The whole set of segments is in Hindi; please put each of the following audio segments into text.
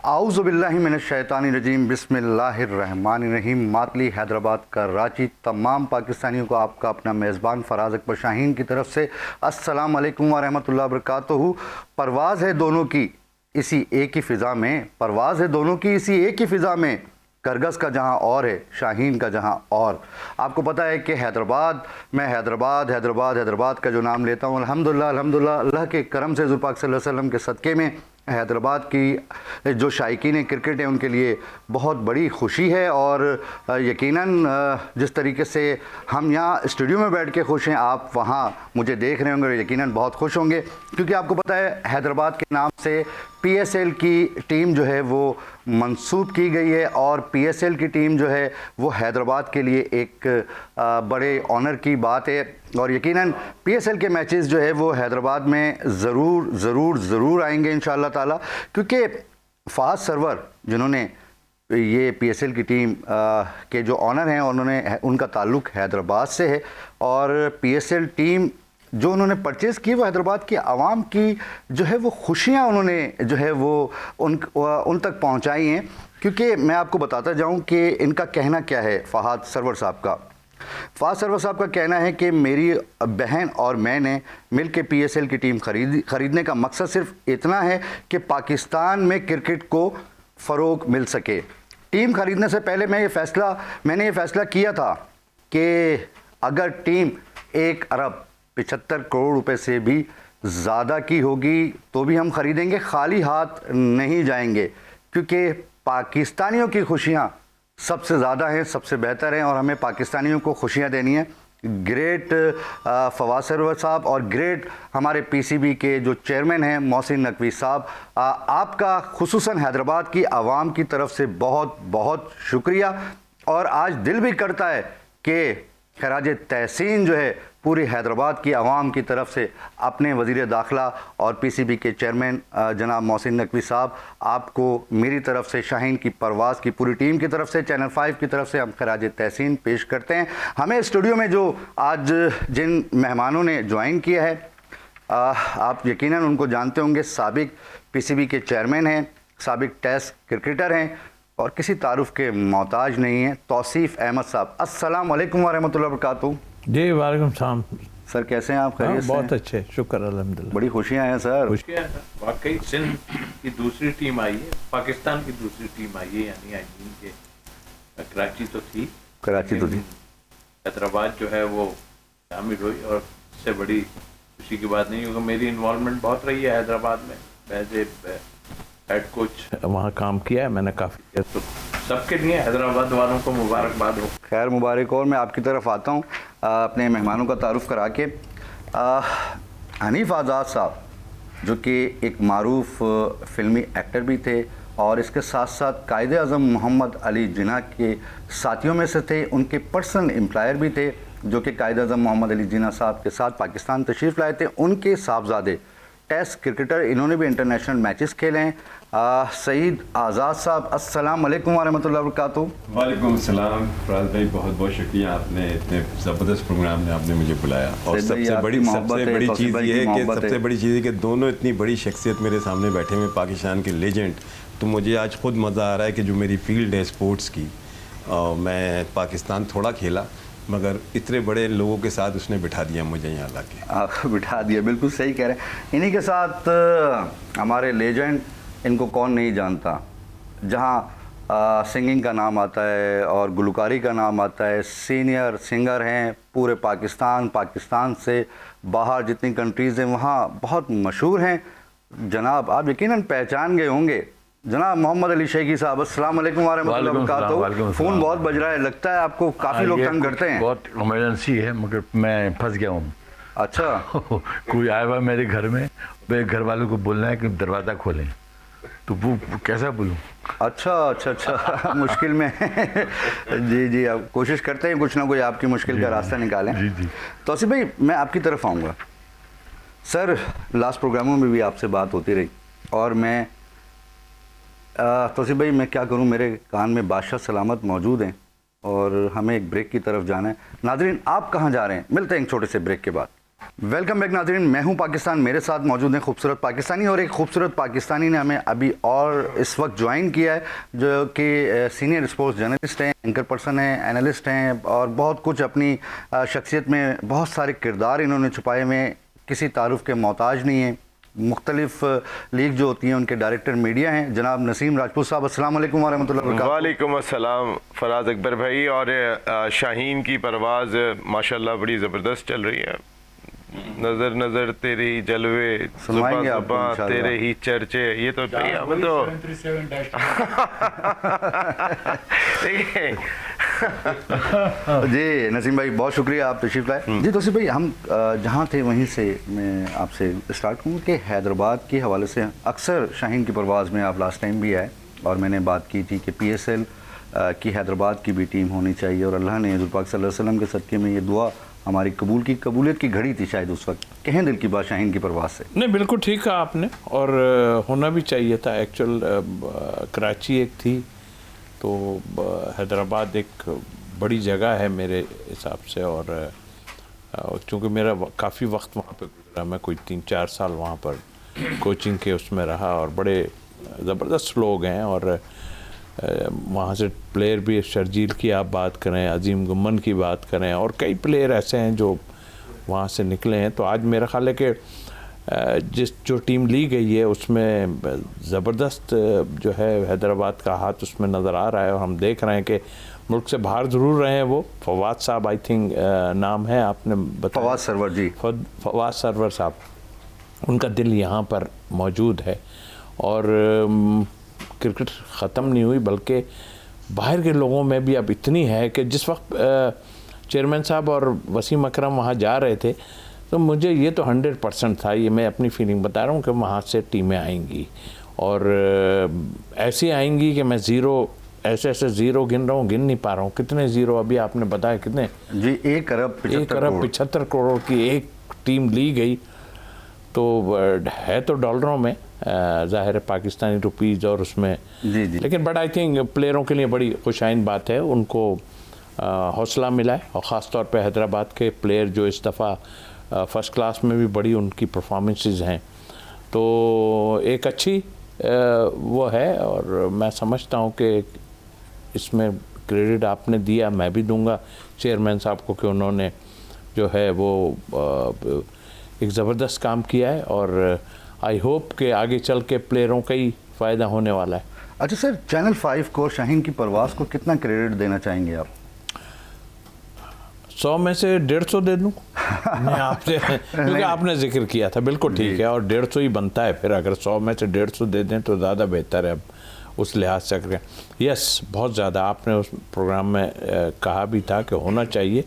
आऊज़ुबिल्लाहिमिनश्शैतानिर्रजीम बिस्मिल्लाहिर्रहमानिर्रहीम। मातली हैदराबाद का रांची तमाम पाकिस्तानियों को आपका अपना मेज़बान फ़राज़ अकबर शाहीन की तरफ से अस्सलाम वालेकुम व रहमतुल्लाहि व बरकातुहू। परवाज़ है दोनों की इसी एक ही फ़िज़ा में, परवाज़ है दोनों की इसी एक ही फ़िज़ा में, करगस का जहाँ और है शाहीन का जहाँ और। आपको पता है कि हैदराबाद, मैं हैदराबाद का जो नाम लेता हूँ, अल्हम्दुलिल्लाह अल्लाह के करम से हुज़ूर पाक सल्लल्लाहु अलैहि वसल्लम के सदक़े में हैदराबाद की जो शायकीन क्रिकेट है उनके लिए बहुत बड़ी खुशी है। और यकीनन जिस तरीके से हम यहाँ स्टूडियो में बैठ के खुश हैं, आप वहाँ मुझे देख रहे होंगे और यकीनन बहुत खुश होंगे, क्योंकि आपको पता है हैदराबाद के नाम से पीएसएल की टीम जो है वो मंसूब की गई है। और पीएसएल की टीम जो है वो हैदराबाद के लिए एक बड़े ऑनर की बात है। और यकीनन पीएसएल के मैचेस जो है वो हैदराबाद में ज़रूर आएंगे इंशाअल्लाह ताला, क्योंकि फ़ाज़ सरवर जिन्होंने ये पीएसएल की टीम के जो ऑनर हैं उन्होंने उनका ताल्लुक़ हैदराबाद से है। और पीएसएल टीम जो उन्होंने परचेज़ की वो हैदराबाद की आवाम की जो है वो खुशियाँ उन्होंने जो है वो उन तक पहुँचाई हैं। क्योंकि मैं आपको बताता जाऊँ कि इनका कहना क्या है। फ़ाज़ सरवर साहब का कहना है कि मेरी बहन और मैंने मिल के पीएसएल की टीम ख़रीदने का मकसद सिर्फ इतना है कि पाकिस्तान में क्रिकेट को फ़रोग़ मिल सके। टीम ख़रीदने से पहले मैंने ये फ़ैसला किया था कि अगर टीम 1 अरब 75 करोड़ रुपए से भी ज़्यादा की होगी तो भी हम ख़रीदेंगे, खाली हाथ नहीं जाएंगे, क्योंकि पाकिस्तानियों की खुशियाँ सबसे ज़्यादा हैं, सबसे बेहतर हैं और हमें पाकिस्तानियों को खुशियाँ देनी है। ग्रेट फ़वाद सरवर साहब और ग्रेट हमारे पीसीबी के जो चेयरमैन हैं मोहसिन नकवी साहब, आपका खुसूसन हैदराबाद की आवाम की तरफ से बहुत बहुत शुक्रिया। और आज दिल भी करता है कि खराज तहसीन जो है पूरी हैदराबाद की आवाम की तरफ से अपने वज़ीर दाखिला और पीसीबी के चेयरमैन जनाब मोहसिन नकवी साहब, आपको मेरी तरफ से, शाहीन की परवाज़ की पूरी टीम की तरफ से, चैनल 5 की तरफ से हम खराज तहसीन पेश करते हैं। हमें स्टूडियो में जो आज जिन मेहमानों ने ज्वाइन किया है, आप यकीनन उनको जानते होंगे। साबिक पीसीबी के चेयरमैन हैं, साबिक टेस्ट क्रिकेटर हैं और किसी तारुफ के मोहताज नहीं हैं, तौसीफ़ अहमद साहब। अस्सलाम वालेकुम व रहमतुल्लाहि व बरकातुहू। जी वालेकुम सलाम सर, कैसे हैं आप? खैरियत से? बहुत अच्छे, शुक्र अल्हम्दुलिल्लाह। बड़ी खुशियाँ हैं सर। खुशियाँ हैं वाकई। सिंध की दूसरी टीम आई है, पाकिस्तान की दूसरी टीम आई है, यानी आई के कराची तो थी हैदराबाद जो है वो शामिल हुई। और इससे बड़ी खुशी की बात नहीं, क्योंकि मेरी इन्वॉल्वमेंट बहुत रही है हैदराबाद में। एज ए हेड कोच वहाँ काम किया है मैंने काफ़ी। तो सबके लिए हैदराबाद वालों को मुबारकबाद हो। खैर मुबारक। और मैं आपकी तरफ आता हूँ अपने मेहमानों का तारुफ करा के। हनीफ आज़ाद साहब जो कि एक मारूफ फ़िल्मी एक्टर भी थे और इसके साथ साथ कायदे आज़म मोहम्मद अली जिन्ना के साथियों में से थे, उनके पर्सनल एम्प्लॉयर भी थे, जो कि कायदे आज़म मोहम्मद अली जिन्ना साहब के साथ पाकिस्तान तशरीफ़ लाए थे। उनके साहबजादे टेस्ट क्रिकेटर, इन्होंने भी इंटरनेशनल मैचेस खेले हैं। सईद आज़ाद साहब, अस्सलाम वालेकुम व रहमतुल्लाहि व बरकातुहू। वालेकुम सलाम फराज भाई, बहुत बहुत शुक्रिया, आपने इतने ज़बरदस्त प्रोग्राम में आपने मुझे बुलाया। और सबसे बड़ी चीज़ ये है कि सबसे बड़ी चीज़ है कि दोनों इतनी बड़ी शख्सियत मेरे सामने बैठे हुए, पाकिस्तान के लेजेंड। तो मुझे आज खुद मज़ा आ रहा है कि जो मेरी फील्ड है स्पोर्ट्स की, मैं पाकिस्तान थोड़ा खेला मगर इतने बड़े लोगों के साथ उसने बिठा दिया मुझे यहाँ लाके। बिठा दिया, बिल्कुल सही कह रहे हैं। इन्हीं के साथ हमारे लेजेंड, इनको कौन नहीं जानता। जहाँ सिंगिंग का नाम आता है और गुलकारी का नाम आता है, सीनियर सिंगर हैं पूरे पाकिस्तान से बाहर जितनी कंट्रीज़ हैं वहाँ बहुत मशहूर हैं। जनाब, आप यकीनन पहचान गए होंगे, जनाब मोहम्मद अली शेखी साहब। अस्सलाम वालेकुम व रहमतुल्लाहि व बरकातुहू। फ़ोन बहुत बज रहा है, लगता है आपको काफ़ी लोग तंग करते हैं। बहुत इमरजेंसी है मगर मैं फंस गया हूँ। अच्छा। कोई आया हुआ मेरे घर में, मेरे घर वालों को बोलना है कि दरवाज़ा खोलें, तो वो कैसा बोलूँ? अच्छा मुश्किल में जी, आप कोशिश करते हैं कुछ ना कुछ आपकी मुश्किल का रास्ता निकालें। जी। तौसीफ़ भाई, मैं आपकी तरफ आऊँगा। सर, लास्ट प्रोग्रामों में भी आपसे बात होती रही और मैं तौसीफ़ भाई मैं क्या करूं, मेरे कान में बादशाह सलामत मौजूद हैं और हमें एक ब्रेक की तरफ जाना है। नाज़रीन, आप कहां जा रहे हैं? मिलते हैं एक छोटे से ब्रेक के बाद। वेलकम बैक नाज़रीन, मैं हूं पाकिस्तान, मेरे साथ मौजूद हैं खूबसूरत पाकिस्तानी, और एक खूबसूरत पाकिस्तानी ने हमें अभी और इस वक्त ज्वाइन किया है, जो कि सीनियर स्पोर्ट्स जर्नलिस्ट हैं, एंकर पर्सन हैं, एनालिस्ट हैं, और बहुत कुछ अपनी शख्सियत में बहुत सारे किरदार इन्होंने छुपाए हुए हैं, किसी तारुफ के मोहताज नहीं हैं। मुख्तलिफ लीग जो होती हैं उनके डायरेक्टर मीडिया हैं जनाब नसीम राजपूत साहब। अस्सलाम वालेकुम व रहमतुल्लाहि व बरकातहू। वालेकुम अस्सलाम फराज अकबर भाई। और शाहीन की परवाज़ माशाल्लाह बड़ी ज़बरदस्त चल रही है। नज़र नज़र तेरे ही जलवे, सुनवाएंगे सुबह आपको सुबह इंशाल्लाह। तेरे ही चर्चे, ये तो भाई हम तो देखिए जी नसीम भाई, बहुत शुक्रिया आप तशरीफ़ लाए। जी तौसीफ़ भाई, हम जहाँ थे वहीं से मैं आपसे स्टार्ट करूँ कि हैदराबाद के हवाले से अक्सर शाहीन की परवाज़ में आप लास्ट टाइम भी आए और मैंने बात की थी कि PSL की हैदराबाद की भी टीम होनी चाहिए, और अल्लाह ने हुज़ूर पाक सल्लल्लाहु अलैहि वसल्लम के सदक़े में ये दुआ हमारी कबूलियत की घड़ी थी शायद उस वक्त। कहें दिल की बात शाहीन की परवाज़ से। नहीं, बिल्कुल ठीक कहा आपने, और होना भी चाहिए था। एक्चुअल कराची एक थी, तो हैदराबाद एक बड़ी जगह है मेरे हिसाब से, और चूँकि मेरा काफ़ी वक्त वहाँ पे गुजरा, मैं कोई 3-4 साल वहाँ पर कोचिंग के उसमें रहा, और बड़े ज़बरदस्त लोग हैं, और वहाँ से प्लेयर भी, शर्जील की आप बात करें, अजीम गुम्मन की बात करें, और कई प्लेयर ऐसे हैं जो वहाँ से निकले हैं। तो आज मेरा ख्याल है कि जो टीम ली गई है उसमें ज़बरदस्त जो है हैदराबाद का हाथ उसमें नज़र आ रहा है, और हम देख रहे हैं कि मुल्क से बाहर ज़रूर रहे हैं वो। फवाद साहब, आई थिंक नाम है, आपने बताया, फवाद सरवर जी, फवाद सरवर साहब, उनका दिल यहाँ पर मौजूद है। और क्रिकेट ख़त्म नहीं हुई, बल्कि बाहर के लोगों में भी अब इतनी है कि जिस वक्त चेयरमैन साहब और वसीम अकरम वहाँ जा रहे थे, तो मुझे ये तो 100% था, ये मैं अपनी फीलिंग बता रहा हूँ कि वहाँ से टीमें आएंगी, और ऐसी आएंगी कि मैं ऐसे ज़ीरो गिन रहा हूँ, गिन नहीं पा रहा हूँ कितने ज़ीरो अभी आपने बताया कितने जी 1 अरब 75 करोड़ की एक टीम ली गई, तो है तो डॉलरों में, ज़ाहिर है पाकिस्तानी रुपीज़ और उसमें जी जी, लेकिन बट आई थिंक प्लेयरों के लिए बड़ी खुशाइन बात है, उनको हौसला मिला है, और ख़ास तौर पे हैदराबाद के प्लेयर जो इस दफ़ा फ़र्स्ट क्लास में भी बड़ी उनकी परफॉर्मेंसेस हैं, तो एक अच्छी वो है। और मैं समझता हूँ कि इसमें क्रेडिट आपने दिया, मैं भी दूंगा चेयरमैन साहब को कि उन्होंने जो है वो एक ज़बरदस्त काम किया है, और आई होप कि आगे चल के प्लेयरों का ही फ़ायदा होने वाला है। अच्छा सर, चैनल 5 को शाहीन की परवाज़ को कितना क्रेडिट देना चाहेंगे आप? 100 में से 150 दे दूँ मैं आपसे, क्योंकि आपने जिक्र किया था, बिल्कुल ठीक है, और 150 ही बनता है फिर। अगर 100 में से 150 दे दें तो ज़्यादा बेहतर है अब उस लिहाज से करें। यस, बहुत ज़्यादा आपने उस प्रोग्राम में कहा भी था कि होना चाहिए,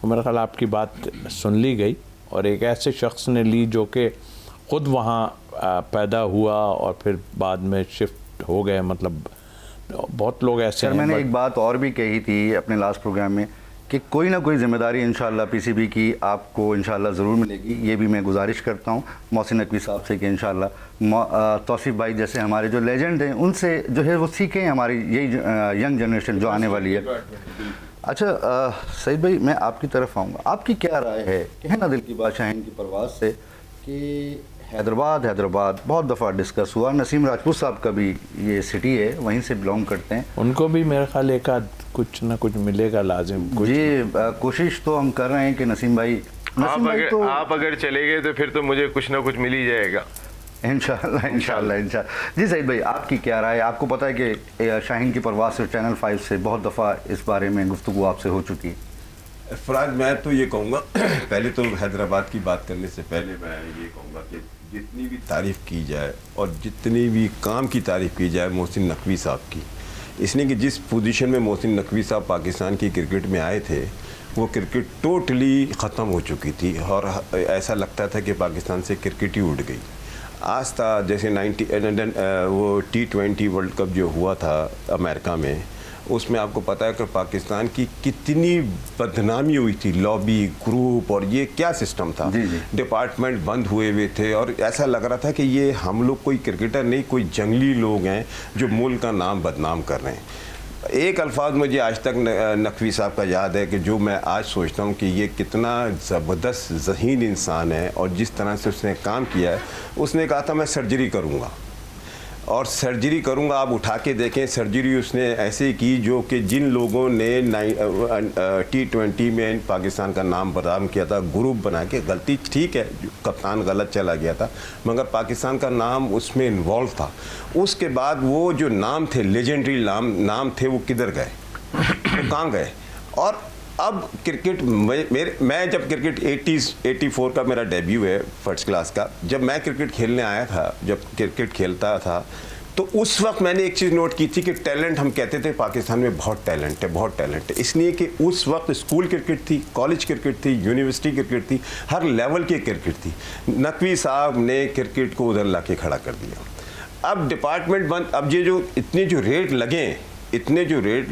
और मेरा ख्याल आपकी बात सुन ली गई, और एक ऐसे शख्स ने ली जो कि ख़ुद वहाँ पैदा हुआ और फिर बाद में शिफ्ट हो गए। मतलब बहुत लोग ऐसे हैं। मैंने एक बात और भी कही थी अपने लास्ट प्रोग्राम में कि कोई ना कोई ज़िम्मेदारी इंशाल्लाह PCB की आपको इंशाल्लाह ज़रूर मिलेगी। ये भी मैं गुजारिश करता हूँ मोहसिन नकवी साहब से कि इंशाल्लाह तौसीफ़ भाई जैसे हमारे जो लेजेंड हैं उनसे जो है वो सीखें, हमारी यही यंग जनरेशन जो आने वाली है। अच्छा सईद भाई, मैं आपकी तरफ आऊँगा, आपकी क्या राय है, कहना दिल की बात शाहीन की परवाज़ से, कि हैदराबाद बहुत दफ़ा डिस्कस हुआ, नसीम राजपूत साहब का भी ये सिटी है, वहीं से बिलोंग करते हैं, उनको भी मेरे ख्याल एक आध कुछ ना कुछ मिलेगा लाजिम। जी कोशिश तो हम कर रहे हैं कि नसीम भाई आप अगर चले गए तो फिर तो मुझे कुछ ना कुछ मिल ही जाएगा इंशाल्लाह। जी सईद भाई, आपकी क्या राय है? आपको पता है कि शाहीन की परवाज़ से चैनल 5 से बहुत दफ़ा इस बारे में गुफ्तगू आपसे हो चुकी है। फराज, मैं तो ये कहूँगा पहले तो हैदराबाद की बात करने से पहले मैं ये कहूँगा कि जितनी भी तारीफ़ की जाए और जितनी भी काम की तारीफ़ की जाए मोहसिन नकवी साहब की, इसलिए कि जिस पोजीशन में मोहसिन नकवी साहब पाकिस्तान की क्रिकेट में आए थे, वो क्रिकेट टोटली ख़त्म हो चुकी थी, और ऐसा लगता था कि पाकिस्तान से क्रिकेट ही उड़ गई। आज था जैसे वो T20 वर्ल्ड कप जो हुआ था अमेरिका में, उसमें आपको पता है कि पाकिस्तान की कितनी बदनामी हुई थी, लॉबी ग्रुप, और ये क्या सिस्टम था, डिपार्टमेंट बंद हुए हुए थे, और ऐसा लग रहा था कि ये हम लोग कोई क्रिकेटर नहीं, कोई जंगली लोग हैं जो मुल्क का नाम बदनाम कर रहे हैं। एक अल्फाज मुझे आज तक नकवी साहब का याद है कि जो मैं आज सोचता हूँ कि ये कितना ज़बरदस्त ज़हीन इंसान है, और जिस तरह से उसने काम किया है। उसने कहा था मैं सर्जरी करूँगा और सर्जरी करूँगा। आप उठा के देखें, सर्जरी उसने ऐसे की जो कि जिन लोगों ने T20 में पाकिस्तान का नाम बदनाम किया था, ग्रुप बना के, गलती ठीक है, कप्तान गलत चला गया था, मगर पाकिस्तान का नाम उसमें इन्वॉल्व था। उसके बाद वो जो नाम थे, लेजेंडरी नाम थे, वो किधर गए, वो कहाँ गए? और अब क्रिकेट मैं जब क्रिकेट 84 का मेरा डेब्यू है फर्स्ट क्लास का, जब मैं क्रिकेट खेलने आया था, जब क्रिकेट खेलता था, तो उस वक्त मैंने एक चीज़ नोट की थी कि टैलेंट, हम कहते थे पाकिस्तान में बहुत टैलेंट है, बहुत टैलेंट है, इसलिए कि उस वक्त स्कूल क्रिकेट थी, कॉलेज क्रिकेट थी, यूनिवर्सिटी क्रिकेट थी, हर लेवल की क्रिकेट थी। नकवी साहब ने क्रिकेट को उधर ला के खड़ा कर दिया। अब डिपार्टमेंट बंद, अब ये जो इतने जो रेट लगे, इतने जो रेट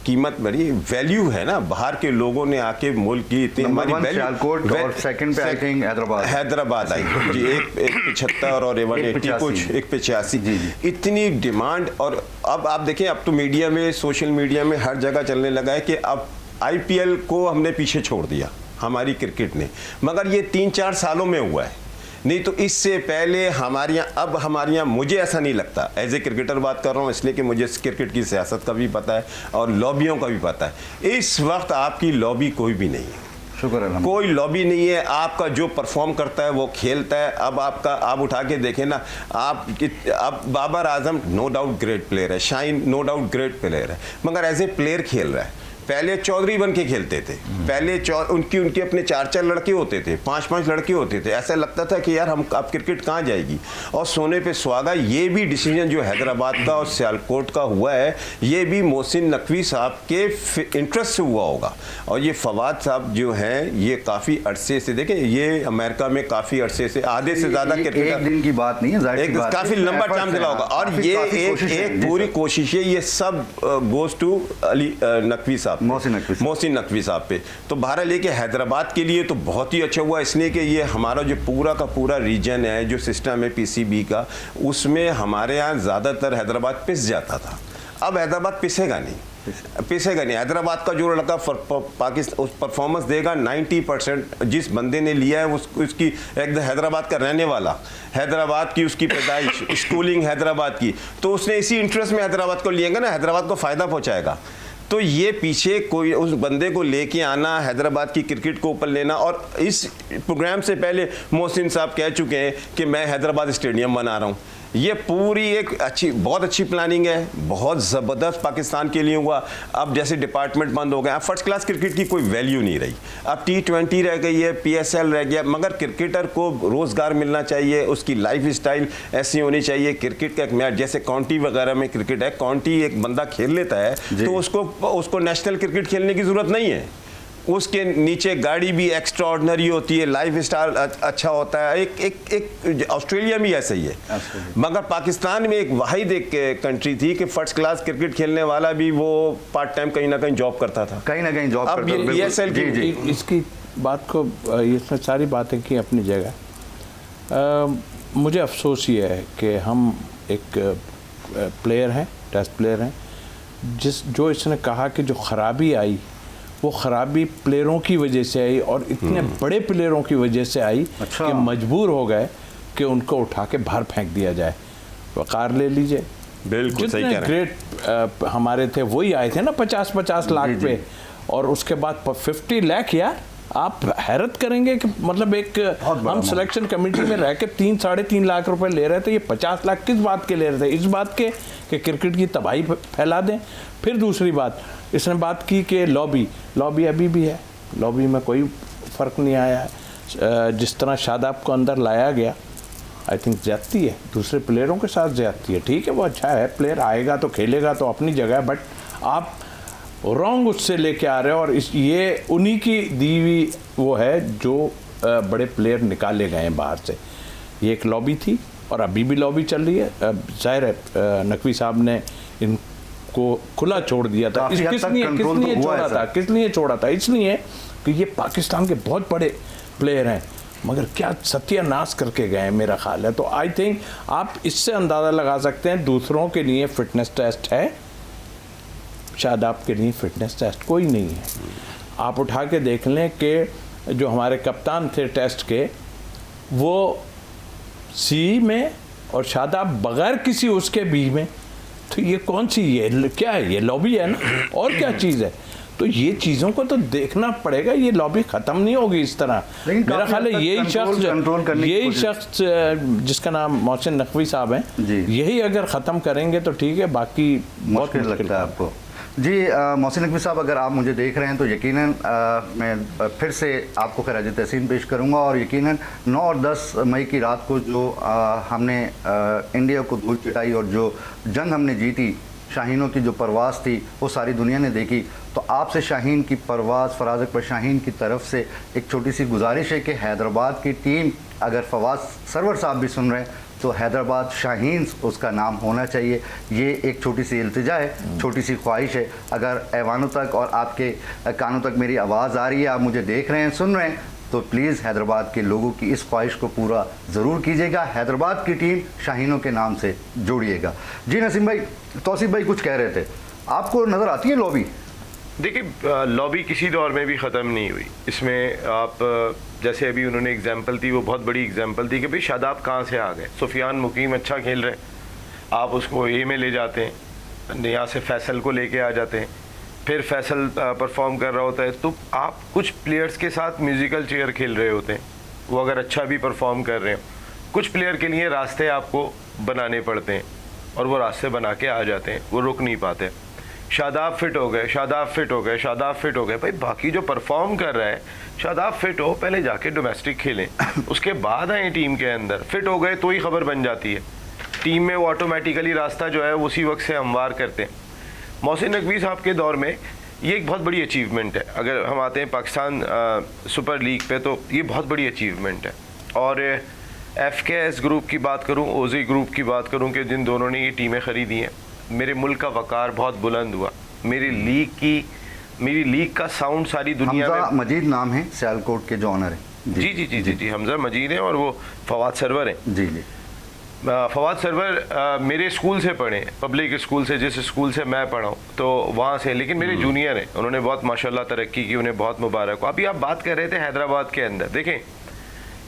कीमत बड़ी वैल्यू है ना, बाहर के लोगों ने आके मुल्क की इतनी हमारी वैल्यू, और सेकंड पे आई थिंक हैदराबाद आई जी, एक 75 और 180 कुछ, एक 85, इतनी डिमांड। और अब आप देखें, अब तो मीडिया में, सोशल मीडिया में हर जगह चलने लगा है कि अब IPL को हमने पीछे छोड़ दिया हमारी क्रिकेट ने, मगर ये 3-4 सालों में हुआ है, नहीं तो इससे पहले हमारे यहाँ, अब हमारे यहाँ मुझे ऐसा नहीं लगता, एज ए क्रिकेटर बात कर रहा हूँ इसलिए कि मुझे क्रिकेट की सियासत का भी पता है और लॉबियों का भी पता है। इस वक्त आपकी लॉबी कोई भी नहीं है, शुक्र है, कोई लॉबी नहीं है। आपका जो परफॉर्म करता है वो खेलता है। अब आपका, आप उठा के देखें ना, आप Babar Azam no doubt great player है, Shaheen no doubt great player है, मगर एज ए प्लेयर खेल रहा है। पहले चौधरी बन के खेलते थे, पहले उनके अपने 4-4 लड़के होते थे, 5-5 लड़के होते थे, ऐसा लगता था कि यार हम अब क्रिकेट कहाँ जाएगी, और सोने पे सुहागा। ये भी डिसीजन जो हैदराबाद का और सियालकोट का हुआ है, ये भी मोहसिन नकवी साहब के इंटरेस्ट से हुआ होगा। और ये फवाद साहब जो हैं, ये काफ़ी अरसे से, देखें, ये अमेरिका में काफ़ी अरसे से, आधे से ज़्यादा क्रिकेट, एक दिन की बात नहीं है, एक काफ़ी लंबा टाइम चला होगा। और ये एक पूरी कोशिश है, ये सब गोज टू अली नकवी साहब, मोहसिन नकवी साहब पे। तो बहरहाल लेके हैदराबाद के लिए तो बहुत ही अच्छा हुआ, इसलिए कि ये हमारा जो पूरा का पूरा रीजन है, जो सिस्टम है PCB का, उसमें हमारे यहाँ ज़्यादातर हैदराबाद पिस जाता था। अब हैदराबाद पिसेगा नहीं। हैदराबाद का जो लड़का पाकिस्तान परफॉर्मेंस देगा, 90% जिस बंदे ने लिया है उसकी एक हैदराबाद का रहने वाला, हैदराबाद की उसकी पैदाइश, स्कूलिंग हैदराबाद की, तो उसने इसी इंटरेस्ट में हैदराबाद को लिएगा ना, हैदराबाद को फ़ायदा पहुँचाएगा। तो ये पीछे कोई उस बंदे को लेके आना, हैदराबाद की क्रिकेट को ऊपर लेना। और इस प्रोग्राम से पहले मोहसिन साहब कह चुके हैं कि मैं हैदराबाद स्टेडियम बना रहा हूँ। ये पूरी एक बहुत अच्छी प्लानिंग है, बहुत ज़बरदस्त पाकिस्तान के लिए हुआ। अब जैसे डिपार्टमेंट बंद हो गए, अब फर्स्ट क्लास क्रिकेट की कोई वैल्यू नहीं रही, अब T20 रह गई है, PSL रह गया। मगर क्रिकेटर को रोज़गार मिलना चाहिए, उसकी लाइफ स्टाइल ऐसी होनी चाहिए। क्रिकेट का एक मैच, जैसे काउंटी वगैरह में क्रिकेट है, काउंटी एक बंदा खेल लेता है तो उसको नेशनल क्रिकेट खेलने की ज़रूरत नहीं है। उसके नीचे गाड़ी भी एक्स्ट्रा ऑर्डिनरी होती है, लाइफ स्टाइल अच्छा होता है। एक ऑस्ट्रेलिया भी ऐसा ही है। मगर पाकिस्तान में एक वाहिद एक कंट्री थी कि फर्स्ट क्लास क्रिकेट खेलने वाला भी वो पार्ट टाइम कहीं ना कहीं जॉब करता था, कहीं ना कहीं जॉब करता था। ESL की इसकी बात को, इसमें सारी बातें की अपनी जगह। मुझे अफसोस ये है कि हम एक प्लेयर हैं, टेस्ट प्लेयर हैं, जो इसने कहा कि जो ख़राबी आई वो ख़राबी प्लेयरों की वजह से आई, और इतने बड़े प्लेयरों की वजह से आई कि मजबूर हो गए कि उनको उठा के बाहर फेंक दिया जाए। वक़ार ले लीजिए, बिल्कुल सही कह रहे हैं। ग्रेट हमारे थे, वही आए थे ना 50-50 लाख पे, और उसके बाद 50 लाख। यार आप हैरत करेंगे कि मतलब एक हम सिलेक्शन कमेटी में रह के 3-3.5 लाख रुपए ले रहे थे, ये 50 लाख किस बात के ले रहे थे? इस बात के कि क्रिकेट की तबाही फैला दें। फिर दूसरी बात, इसने बात की कि लॉबी अभी भी है, लॉबी में कोई फ़र्क नहीं आया है। जिस तरह शादाब को अंदर लाया गया, आई थिंक ज़्यादती है, दूसरे प्लेयरों के साथ ज़्यादती है। ठीक है, वो अच्छा है, प्लेयर आएगा तो खेलेगा तो अपनी जगह है, बट आप रॉन्ग उससे लेके आ रहे हो। और ये उन्हीं की दी हुई वो है जो बड़े प्लेयर निकाले गए हैं बाहर से। ये एक लॉबी थी और अभी भी लॉबी चल रही है। जाहिर है नकवी साहब ने इनको खुला छोड़ दिया था। किस लिए छोड़ा था? इसलिए कि ये पाकिस्तान के बहुत बड़े प्लेयर हैं, मगर क्या सत्यानाश करके गए मेरा ख्याल है। तो आई थिंक आप इससे अंदाज़ा लगा सकते हैं दूसरों के लिए फिटनेस टेस्ट है, शादाब के लिए फ़िटनेस टेस्ट कोई नहीं है। आप उठा के देख लें कि जो हमारे कप्तान थे टेस्ट के, वो सी में और शादाब बग़ैर किसी उसके बी में, तो ये कौन सी, ये क्या है, ये लॉबी है ना, और क्या चीज़ है? तो ये चीज़ों को तो देखना पड़ेगा, ये लॉबी ख़त्म नहीं होगी इस तरह। मेरा ख्याल है यही शख्स जिसका नाम मोहसिन नकवी साहब हैं, यही अगर ख़त्म करेंगे तो ठीक है, बाकी बहुत मुश्किल लगता है आपको। जी मोहसिन नकवी साहब, अगर आप मुझे देख रहे हैं तो यकीनन मैं फिर से आपको खराज तहसीन पेश करूंगा, और यकीनन 9 और 10 मई की रात को जो हमने इंडिया को धूल चटाई और जो जंग हमने जीती, शाहीनों की जो परवाज़ थी वो सारी दुनिया ने देखी। तो आपसे शाहीन की परवाज़, फराज अकबर शाहीन की तरफ से एक छोटी सी गुजारिश है कि हैदराबाद की टीम, अगर फवाद सरवर साहब भी सुन रहे हैं तो हैदराबाद शाहीन उसका नाम होना चाहिए। ये एक छोटी सी इल्तिजा है, छोटी सी ख्वाहिश है। अगर ऐवानों तक और आपके कानों तक मेरी आवाज़ आ रही है, आप मुझे देख रहे हैं, सुन रहे हैं, तो प्लीज़ हैदराबाद के लोगों की इस ख्वाहिश को पूरा ज़रूर कीजिएगा, हैदराबाद की टीम शाहीनों के नाम से जोड़िएगा। जी नसीम भाई, तौसीफ भाई कुछ कह रहे थे, आपको नज़र आती है लॉबी? देखिए, लॉबी किसी दौर में भी ख़त्म नहीं हुई। इसमें आप जैसे अभी उन्होंने एग्जांपल दी, वो बहुत बड़ी एग्जांपल दी कि भाई शादाब कहाँ से आ गए। सुफियान मुकीम अच्छा खेल रहे हैं, आप उसको ए में ले जाते हैं, यहाँ से फैसल को लेके आ जाते हैं, फिर फैसल परफॉर्म कर रहा होता है, तो आप कुछ प्लेयर्स के साथ म्यूज़िकल चेयर खेल रहे होते हैं, वो अगर अच्छा भी परफॉर्म कर रहे हो, कुछ प्लेयर के लिए रास्ते आपको बनाने पड़ते हैं और वो रास्ते बना के आ जाते हैं, वो रुक नहीं पाते। शादाब फिट हो गए, शादाब फिट हो गए, शादाब फिट हो गए, भाई बाकी जो परफॉर्म कर रहा है, शादाब फिट हो, पहले जाके डोमेस्टिक खेलें, उसके बाद आए टीम के अंदर। फिट हो गए तो ही खबर बन जाती है, टीम में वो ऑटोमेटिकली रास्ता जो है उसी वक्त से हमवार करते हैं। मोहसिन नकवी साहब के दौर में ये एक बहुत बड़ी अचीवमेंट है। अगर हम आते हैं पाकिस्तान सुपर लीग पे, तो ये बहुत बड़ी अचीवमेंट है। और FKS ग्रुप की बात करूं, ओजी ग्रुप की बात करूं, कि जिन दोनों ने ये टीमें ख़रीदी हैं, मेरे मुल्क का वक़ार बहुत बुलंद हुआ। मेरी लीग का साउंड सारी दुनिया में। मजीद नाम है सियालकोट के जो ऑनर हैं। जी जी जी जी जी हमजा मजीद हैं, और वो फवाद सरवर हैं। जी जी, फवाद सरवर मेरे स्कूल से पढ़े, पब्लिक स्कूल से, जिस स्कूल से मैं पढ़ा हूँ, तो वहाँ से, लेकिन मेरे जूनियर हैं। उन्होंने बहुत माशाल्लाह तरक्की की, उन्हें बहुत मुबारक हो। अभी आप बात कर रहे थे हैदराबाद के अंदर, देखें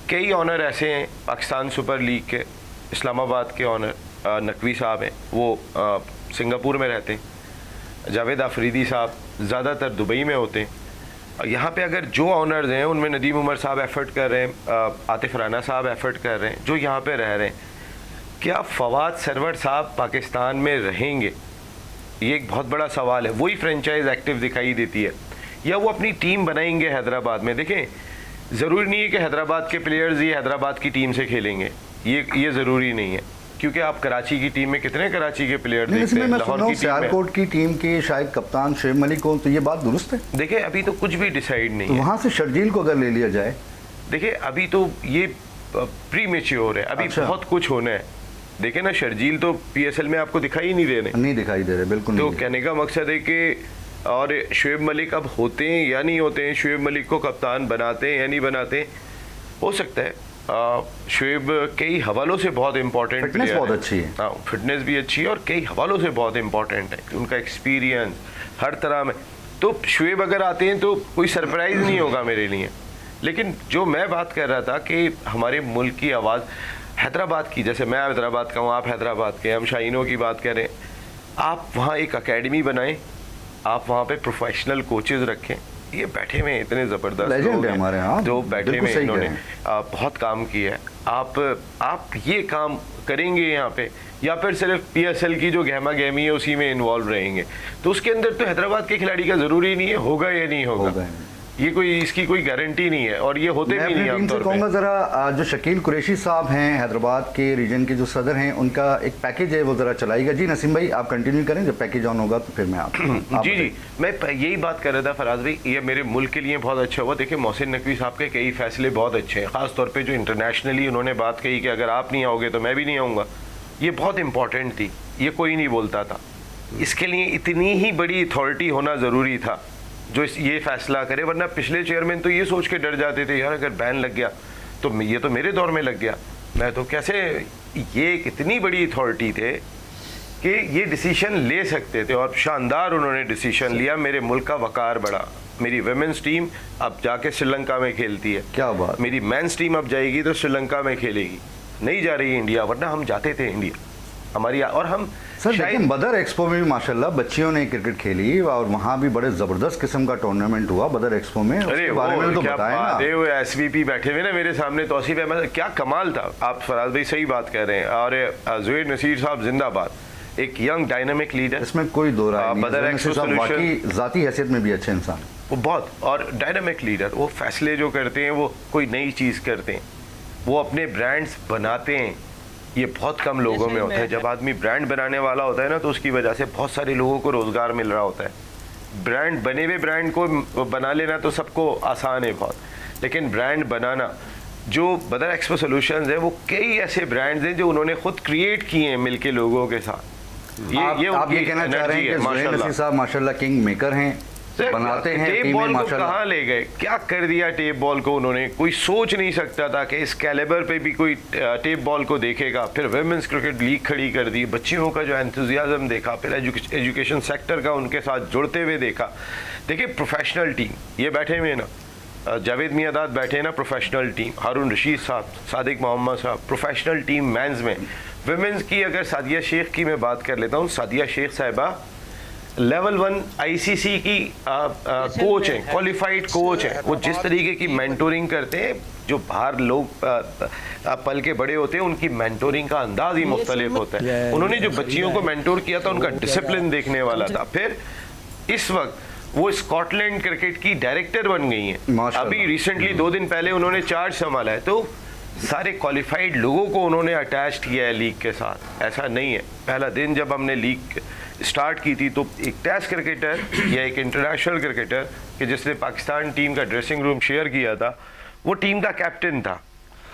कई ऑनर ऐसे हैं पाकिस्तान सुपर लीग के। इस्लामाबाद के ऑनर नकवी साहब हैं, वो सिंगापुर में रहते हैं। जावेद आफरीदी साहब ज़्यादातर दुबई में होते हैं। यहाँ पे अगर जो ऑनर्स हैं उनमें नदीम उमर साहब एफ़र्ट कर रहे हैं, आतिफ राना साहब एफ़र्ट कर रहे हैं, जो यहाँ पे रह रहे हैं। क्या फवाद सरवर साहब पाकिस्तान में रहेंगे? ये एक बहुत बड़ा सवाल है। वही फ्रेंचाइज एक्टिव दिखाई देती है, या वो अपनी टीम बनाएंगे हैदराबाद में? देखें, ज़रूरी नहीं है कि हैदराबाद के प्लेयर्स ही हैदराबाद की टीम से खेलेंगे, ये ज़रूरी नहीं है, क्योंकि आप कराची की टीम में कितने कराची के प्लेयर देखते हैं, लाहौर की सियालकोट की टीम के शायद कप्तान शुएब मलिक हो, तो ये बात दुरुस्त है? देखिए, अभी तो कुछ भी डिसाइड नहीं तो है। वहाँ से शर्जील को अगर ले लिया जाए, देखिए अभी तो ये प्री मैच्योर है, अभी बहुत कुछ होना है। देखें ना, शर्जील तो PSL में आपको दिखाई नहीं दे रहे, बिल्कुल। तो कहने का मकसद है कि, और शुएब मलिक अब होते हैं या नहीं होते हैं, शुएब मलिक को कप्तान बनाते हैं या नहीं बनाते, हो सकता है। शुएब कई हवालों से बहुत इंपॉर्टेंट प्लेयर है, बहुत अच्छी है, हाँ फिटनेस भी अच्छी है, और कई हवालों से बहुत इंपॉर्टेंट है, उनका एक्सपीरियंस हर तरह में। तो शुएब अगर आते हैं तो कोई सरप्राइज़ नहीं होगा मेरे लिए। लेकिन जो मैं बात कर रहा था कि हमारे मुल्क की आवाज़ हैदराबाद की, जैसे मैं हैदराबाद का हूँ, आप हैदराबाद के, हम शाहीनों की बात करें, आप वहाँ एक एकेडमी बनाएं, आप वहाँ पे प्रोफेशनल कोचेज़ रखें। ये बैठे हुए इतने ज़बरदस्त लोग हैं हमारे यहाँ, जो बैठे हुए, इन्होंने बहुत काम किया है। आप ये काम करेंगे यहाँ पे, या फिर सिर्फ PSL की जो गहमा गहमी है उसी में इन्वॉल्व रहेंगे, तो उसके अंदर तो हैदराबाद के खिलाड़ी का ज़रूरी नहीं है होगा या नहीं होगा, ये कोई इसकी कोई गारंटी नहीं है, और ये होते भी नहीं आमतौर पे। कहूँगा ज़रा जो शकील कुरैशी साहब हैं, हैदराबाद के रीजन के जो सदर हैं, उनका एक पैकेज है, वो ज़रा चलाएगा। जी नसीम भाई, आप कंटिन्यू करें, जब पैकेज ऑन होगा तो फिर मैं आप जी मैं यही बात कर रहा था फराज भाई, ये मेरे मुल्क के लिए बहुत अच्छा हुआ। देखिए, मोहसिन नकवी साहब के कई फैसले बहुत अच्छे हैं, ख़ास तौर पर जो इंटरनेशनली उन्होंने बात कही कि अगर आप नहीं आओगे तो मैं भी नहीं आऊँगा, ये बहुत इंपॉर्टेंट थी, ये कोई नहीं बोलता था। इसके लिए इतनी ही बड़ी अथॉरिटी होना ज़रूरी था जो ये फैसला करे, वरना पिछले चेयरमैन तो ये सोच के डर जाते थे, यार अगर बैन लग गया तो ये तो मेरे दौर में लग गया, मैं तो कैसे। ये कितनी बड़ी अथॉरिटी थे कि ये डिसीजन ले सकते थे और शानदार उन्होंने डिसीजन लिया। मेरे मुल्क का वकार बढ़ा। मेरी वुमेन्स टीम अब जाके श्रीलंका में खेलती है। क्या बात। मेरी मेंस टीम अब जाएगी तो श्रीलंका में खेलेगी, नहीं जा रही इंडिया, वरना हम जाते थे इंडिया हमारी। और हम सर लेकिन बदर एक्सपो में भी माशाल्लाह बच्चियों ने क्रिकेट खेली और वहाँ भी बड़े जबरदस्त किस्म का टूर्नामेंट हुआ बदर एक्सपो में। अरे उसके बारे में तो क्या बताएं बात ना। है, वो एसवीपी बैठे हुए ना मेरे सामने, तौसीफ अहमद, क्या कमाल था। आप फराज भाई सही बात कह रहे हैं। और जुहैर नसीर साहब जिंदाबाद, एक यंग डायनामिक लीडर, इसमें कोई दो राय नहीं। बदर जुहैर एक्सपो नसीर साहब सॉल्यूशन वाकई जाती हैसियत में भी अच्छे इंसान, वो बहुत और डायनामिक लीडर। वो फैसले जो करते हैं वो कोई नई चीज़ करते हैं, वो अपने ब्रांड्स बनाते हैं। ये बहुत कम लोगों में होता है। जब आदमी ब्रांड बनाने वाला होता है ना, तो उसकी वजह से बहुत सारे लोगों को रोज़गार मिल रहा होता है। ब्रांड बने हुए ब्रांड को बना लेना तो सबको आसान है बहुत, लेकिन ब्रांड बनाना, जो बदर एक्सपो सॉल्यूशंस है, वो कई ऐसे ब्रांड्स हैं जो उन्होंने खुद क्रिएट किए हैं मिलके लोगों के साथ। आप ये कहना चाह रहे हैं कि जुहैर नसीर साहब माशाल्लाह किंग मेकर हैं, बनाते हैं टेप टीमें बॉल को माशाल्लाह। कहाँ ले गए, क्या कर दिया टेप बॉल को उन्होंने। कोई सोच नहीं सकता था कि इस कैलिबर पे भी कोई टेप बॉल को देखेगा। फिर वुमेन्स क्रिकेट लीग खड़ी कर दी, बच्चियों का जो एंथुजियाज्म देखा, फिर एजुकेशन सेक्टर का उनके साथ जुड़ते हुए देखा। देखिए प्रोफेशनल टीम, ये बैठे हुए ना जावेद मियादाद बैठे हैं ना, प्रोफेशनल टीम, हारून रशीद साहब, सादिक मोहम्मद साहब, प्रोफेशनल टीम मेंस में। वुमेन्स की अगर सादिया शेख की मैं बात कर लेता हूँ, सादिया शेख साहिबा लेवल 1 आईसीसी की कोच हैं, क्वालिफाइड कोच हैं। वो जिस तरीके की मेंटोरिंग करते हैं, जो बाहर लोग पल के बड़े होते हैं, उनकी मेंटोरिंग का अंदाज ही मुख्तलिफ होता है। उन्होंने जो बच्चियों को मेंटोर किया था, उनका डिसिप्लिन देखने वाला था। फिर इस वक्त वो स्कॉटलैंड क्रिकेट की डायरेक्टर बन गई हैं। अभी रिसेंटली 2 दिन पहले उन्होंने चार्ज संभाला है। तो सारे क्वालिफाइड लोगों को उन्होंने अटैच किया है लीग के साथ। ऐसा नहीं है, पहला दिन जब हमने लीग स्टार्ट की थी तो एक टेस्ट क्रिकेटर या एक इंटरनेशनल क्रिकेटर कि जिसने पाकिस्तान टीम का ड्रेसिंग रूम शेयर किया था, वो टीम का कैप्टन था।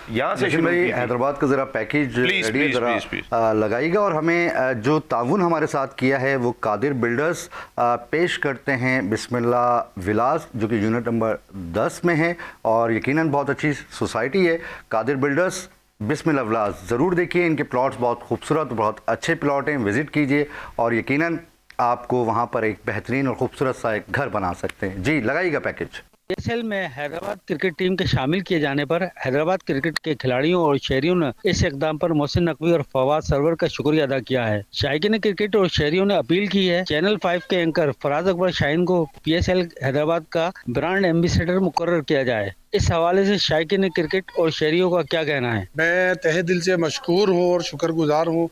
यहाँ से शुरू की थी। हैदराबाद का जरा पैकेज प्लीज जरा लगाइएगा। और हमें जो ताउन हमारे साथ किया है वो कादिर बिल्डर्स पेश करते हैं बिस्मिल्लाह विलास, जो कि यूनिट नंबर 10 में है और यकीनन बहुत अच्छी सोसाइटी है कादिर बिल्डर्स। बिस्मिल्लाह विलास ज़रूर देखिए, इनके प्लॉट्स बहुत खूबसूरत, बहुत अच्छे प्लॉट हैं, विज़िट कीजिए और यकीनन आपको वहाँ पर एक बेहतरीन और खूबसूरत सा एक घर बना सकते हैं। जी लगाइएगा पैकेज। PSL में हैदराबाद क्रिकेट टीम के शामिल किए जाने पर हैदराबाद क्रिकेट के खिलाड़ियों और शहरियों ने इस इकदाम पर मोहसिन नकवी और फवाद सरवर का शुक्रिया अदा किया है। शायकीन क्रिकेट और शहरियों ने अपील की है चैनल 5 के एंकर फराज अकबर शाहीन को PSL हैदराबाद का ब्रांड एम्बेसडर मुकर्रर किया जाए। इस हवाले से शायकीन क्रिकेट और शहरियों का क्या कहना है? मैं तहे दिल से मशकूर हूँ और शुक्रगुजार हूँ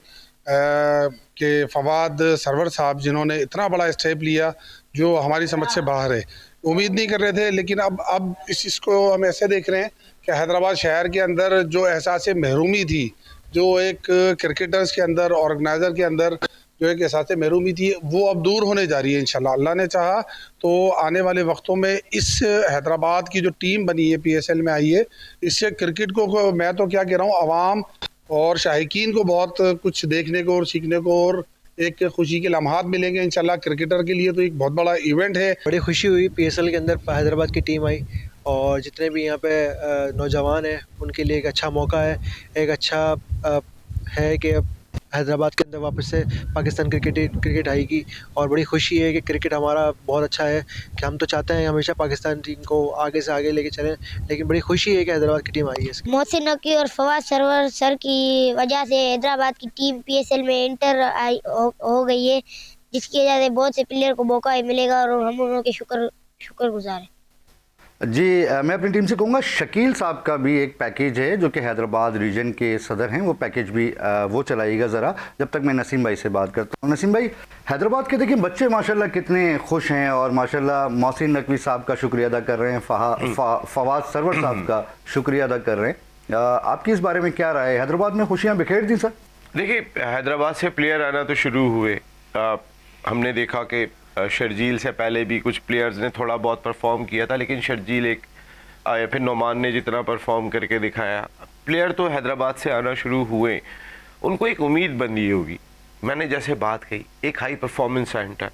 कि फवाद सरवर साहब जिन्होंने इतना बड़ा स्टेप लिया जो हमारी समझ से बाहर है। उम्मीद नहीं कर रहे थे, लेकिन अब इसको हम ऐसे देख रहे हैं कि हैदराबाद शहर के अंदर जो एहसास महरूमी थी, जो एक क्रिकेटर्स के अंदर, ऑर्गेनाइज़र के अंदर जो एक एहसास महरूमी थी, वो अब दूर होने जा रही है इंशाल्लाह। अल्लाह ने चाहा तो आने वाले वक्तों में इस हैदराबाद की जो टीम बनी है PSL में आई है, इससे क्रिकेट को मैं तो क्या कह रहा हूँ, आवाम और शाहीकीन को बहुत कुछ देखने को और सीखने को और एक खुशी के लम्हात मिलेंगे इंशाल्लाह। क्रिकेटर के लिए तो एक बहुत बड़ा इवेंट है। बड़ी खुशी हुई PSL के अंदर हैदराबाद की टीम आई और जितने भी यहाँ पे नौजवान हैं उनके लिए एक अच्छा मौका है, एक अच्छा है कि हैदराबाद के अंदर वापस से पाकिस्तान क्रिकेट आएगी और बड़ी खुशी है कि क्रिकेट हमारा बहुत अच्छा है कि हम तो चाहते हैं हमेशा पाकिस्तान टीम को आगे से आगे लेके चलें, लेकिन बड़ी खुशी है कि हैदराबाद की टीम आई है। मोहसिन नकवी और फवाद सरवर सर की वजह से हैदराबाद की टीम PSL में एंटर हो गई है, जिसकी वजह से बहुत से प्लेयर को मौका मिलेगा और हम उनके शुक्रगुजार हैं। जी मैं अपनी टीम से कहूँगा शकील साहब का भी एक पैकेज है जो कि हैदराबाद रीजन के सदर हैं, वो पैकेज भी वो चलाइएगा ज़रा, जब तक मैं नसीम भाई से बात करता हूँ। नसीम भाई, हैदराबाद के देखिए बच्चे माशाल्लाह कितने खुश हैं और माशाल्लाह मोहसिन नकवी साहब का शुक्रिया अदा कर रहे हैं, फवाद सरवर साहब का शुक्रिया अदा कर रहे हैं। आपकी इस बारे में क्या राय है? हैदराबाद में खुशियाँ बिखेर दी सर? देखिए हैदराबाद से प्लेयर आना तो शुरू हुए, हमने देखा कि शर्जील से पहले भी कुछ प्लेयर्स ने थोड़ा बहुत परफॉर्म किया था, लेकिन शर्जील एक आए, फिर नोमान ने जितना परफॉर्म करके दिखाया, प्लेयर तो हैदराबाद से आना शुरू हुए। उनको एक उम्मीद बंदी होगी। मैंने जैसे बात कही, एक हाई परफॉर्मेंस सेंटर,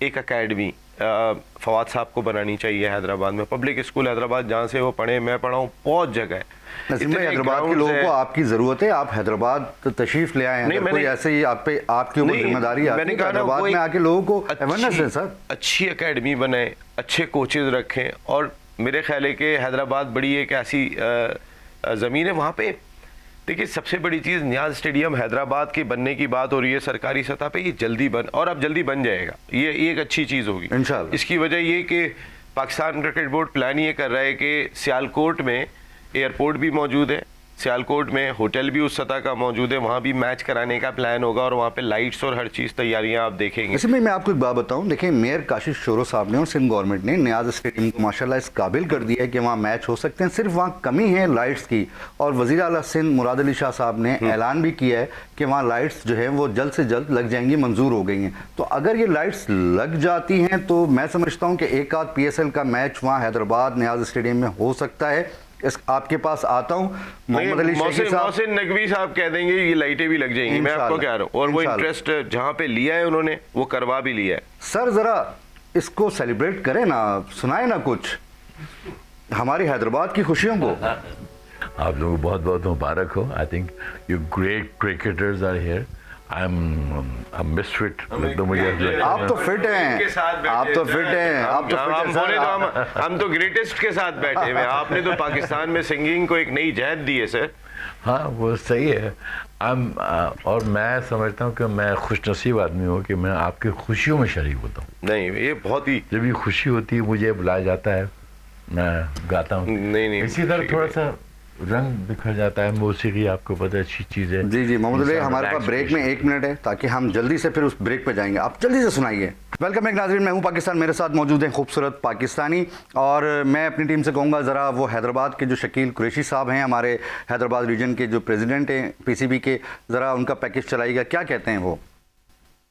एक एकेडमी, फवाद साहब को बनानी चाहिए हैदराबाद में। पब्लिक स्कूल हैदराबाद जहाँ से वो पढ़े, मैं पढ़ा हूँ, बहुत जगह है। नसीम भाई, हैदराबाद के लोगों को आपकी जरूरत है, आप हैदराबाद तशरीफ ले आए हैं, कोई ऐसे ही आप पे आपके ऊपर जिम्मेदारी आती है, हैदराबाद में आके लोगों को अवेयरनेस है सर। अच्छी एकेडमी बनाए, अच्छे कोचेज रखें, और मेरे ख्याल है कि हैदराबाद बड़ी एक ऐसी ज़मीन है वहाँ पे। देखिए सबसे बड़ी चीज़, नियाज स्टेडियम हैदराबाद के बनने की बात हो रही है सरकारी सतह पे, ये जल्दी बन, और अब जल्दी बन जाएगा, ये एक अच्छी चीज़ होगी इंशाल्लाह। इसकी वजह ये कि पाकिस्तान क्रिकेट बोर्ड प्लान ये कर रहा है कि सियालकोट में एयरपोर्ट भी मौजूद है, सियालकोट में होटल भी उस सतह का मौजूद है, वहाँ भी मैच कराने का प्लान होगा, और वहाँ पे लाइट्स और हर चीज़ तैयारियाँ आप देखेंगे। इसमें मैं आपको एक बात बताऊं, देखिए मेयर काशिश शोरो साहब ने और सिंध गवर्नमेंट ने नियाज स्टेडियम को माशाल्लाह इस काबिल कर दिया है कि वहाँ मैच हो सकते हैं, सिर्फ वहाँ कमी है लाइट्स की। और वज़ीर आला सिंध मुराद अली शाह साहब ने ऐलान भी किया है कि वहाँ लाइट्स जो है वो जल्द से जल्द लग जाएंगी, मंजूर हो गई हैं। तो अगर ये लाइट्स लग जाती हैं तो मैं समझता हूँ कि एक आध PSL का मैच वहाँ हैदराबाद नियाज स्टेडियम में हो सकता है। आपके पास आता हूँ, मोहम्मद अली मोहसिन नकवी साहब कह देंगे ये लाइटें भी लग जाएंगी, मैं आपको कह रहा हूँ, और वो इंटरेस्ट जहाँ पे लिया है उन्होंने वो करवा भी लिया है। सर जरा इसको सेलिब्रेट करें ना, सुनाए ना कुछ हमारी हैदराबाद की खुशियों को। आप लोगों को बहुत बहुत मुबारक हो। I think you great cricketers are here. I am misfit, तो मुझे आप तो फिट हैं, आप तो फिट हैं, आप तो हम बोले तो हम तो ग्रेटेस्ट के साथ बैठे हुए। आपने तो पाकिस्तान में सिंगिंग को एक नई जहत दी है सर। हाँ वो सही है। और मैं समझता हूँ कि मैं खुशनसीब आदमी हूँ कि मैं आपकी खुशियों में शरीक होता हूँ। नहीं ये बहुत ही, जब भी खुशी होती है मुझे बुलाया जाता है, मैं गाता हूँ। नहीं इसी तरह थोड़ा सा रंग बिखर जाता है, मौसीकी आपको पता है अच्छी चीज़ है। जी मोहम्मद अली, हमारे पास ब्रेक में 1 मिनट है ताकि हम जल्दी से फिर उस ब्रेक पे जाएंगे, आप जल्दी से सुनाइए। वेलकम एक नाज़रीन, मैं हूँ पाकिस्तान, मेरे साथ मौजूद हैं खूबसूरत पाकिस्तानी, और मैं अपनी टीम से कहूँगा ज़रा वो हैदराबाद के जो शकील कुरैशी साहब हैं, हमारे हैदराबाद रीजन के जो प्रेसिडेंट हैं PCB के, ज़रा उनका पैकेज चलाइएगा, क्या कहते हैं वो।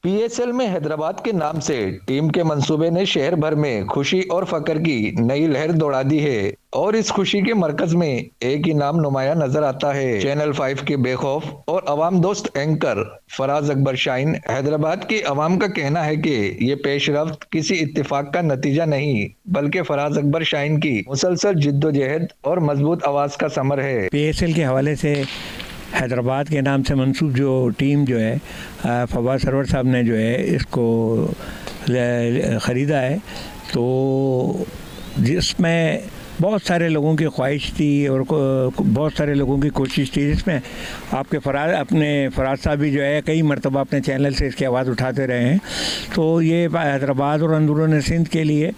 PSL में हैदराबाद के नाम से टीम के मंसूबे ने शहर भर में खुशी और फकर की नई लहर दौड़ा दी है, और इस खुशी के मरकज में एक ही नाम नुमाया नजर आता है। चैनल 5 के बेखौफ और अवाम दोस्त एंकर फराज अकबर शाहीन। हैदराबाद की अवाम का कहना है कि ये पेशरफ्त किसी इत्तेफाक का नतीजा नहीं, बल्कि फराज अकबर शाहीन की मुसलसल जिद्दोजहद और मजबूत आवाज का समर है। PSL के हवाले से हैदराबाद के नाम से मंसूब जो टीम जो है फवाद सरवर साहब ने जो है इसको ख़रीदा है, तो जिसमें बहुत सारे लोगों की ख्वाहिश थी और बहुत सारे लोगों की कोशिश थी, जिसमें आपके फराज साहब भी जो है कई मरतबा अपने चैनल से इसकी आवाज़ उठाते रहे हैं। तो ये हैदराबाद और अंदरून सिंध के लिए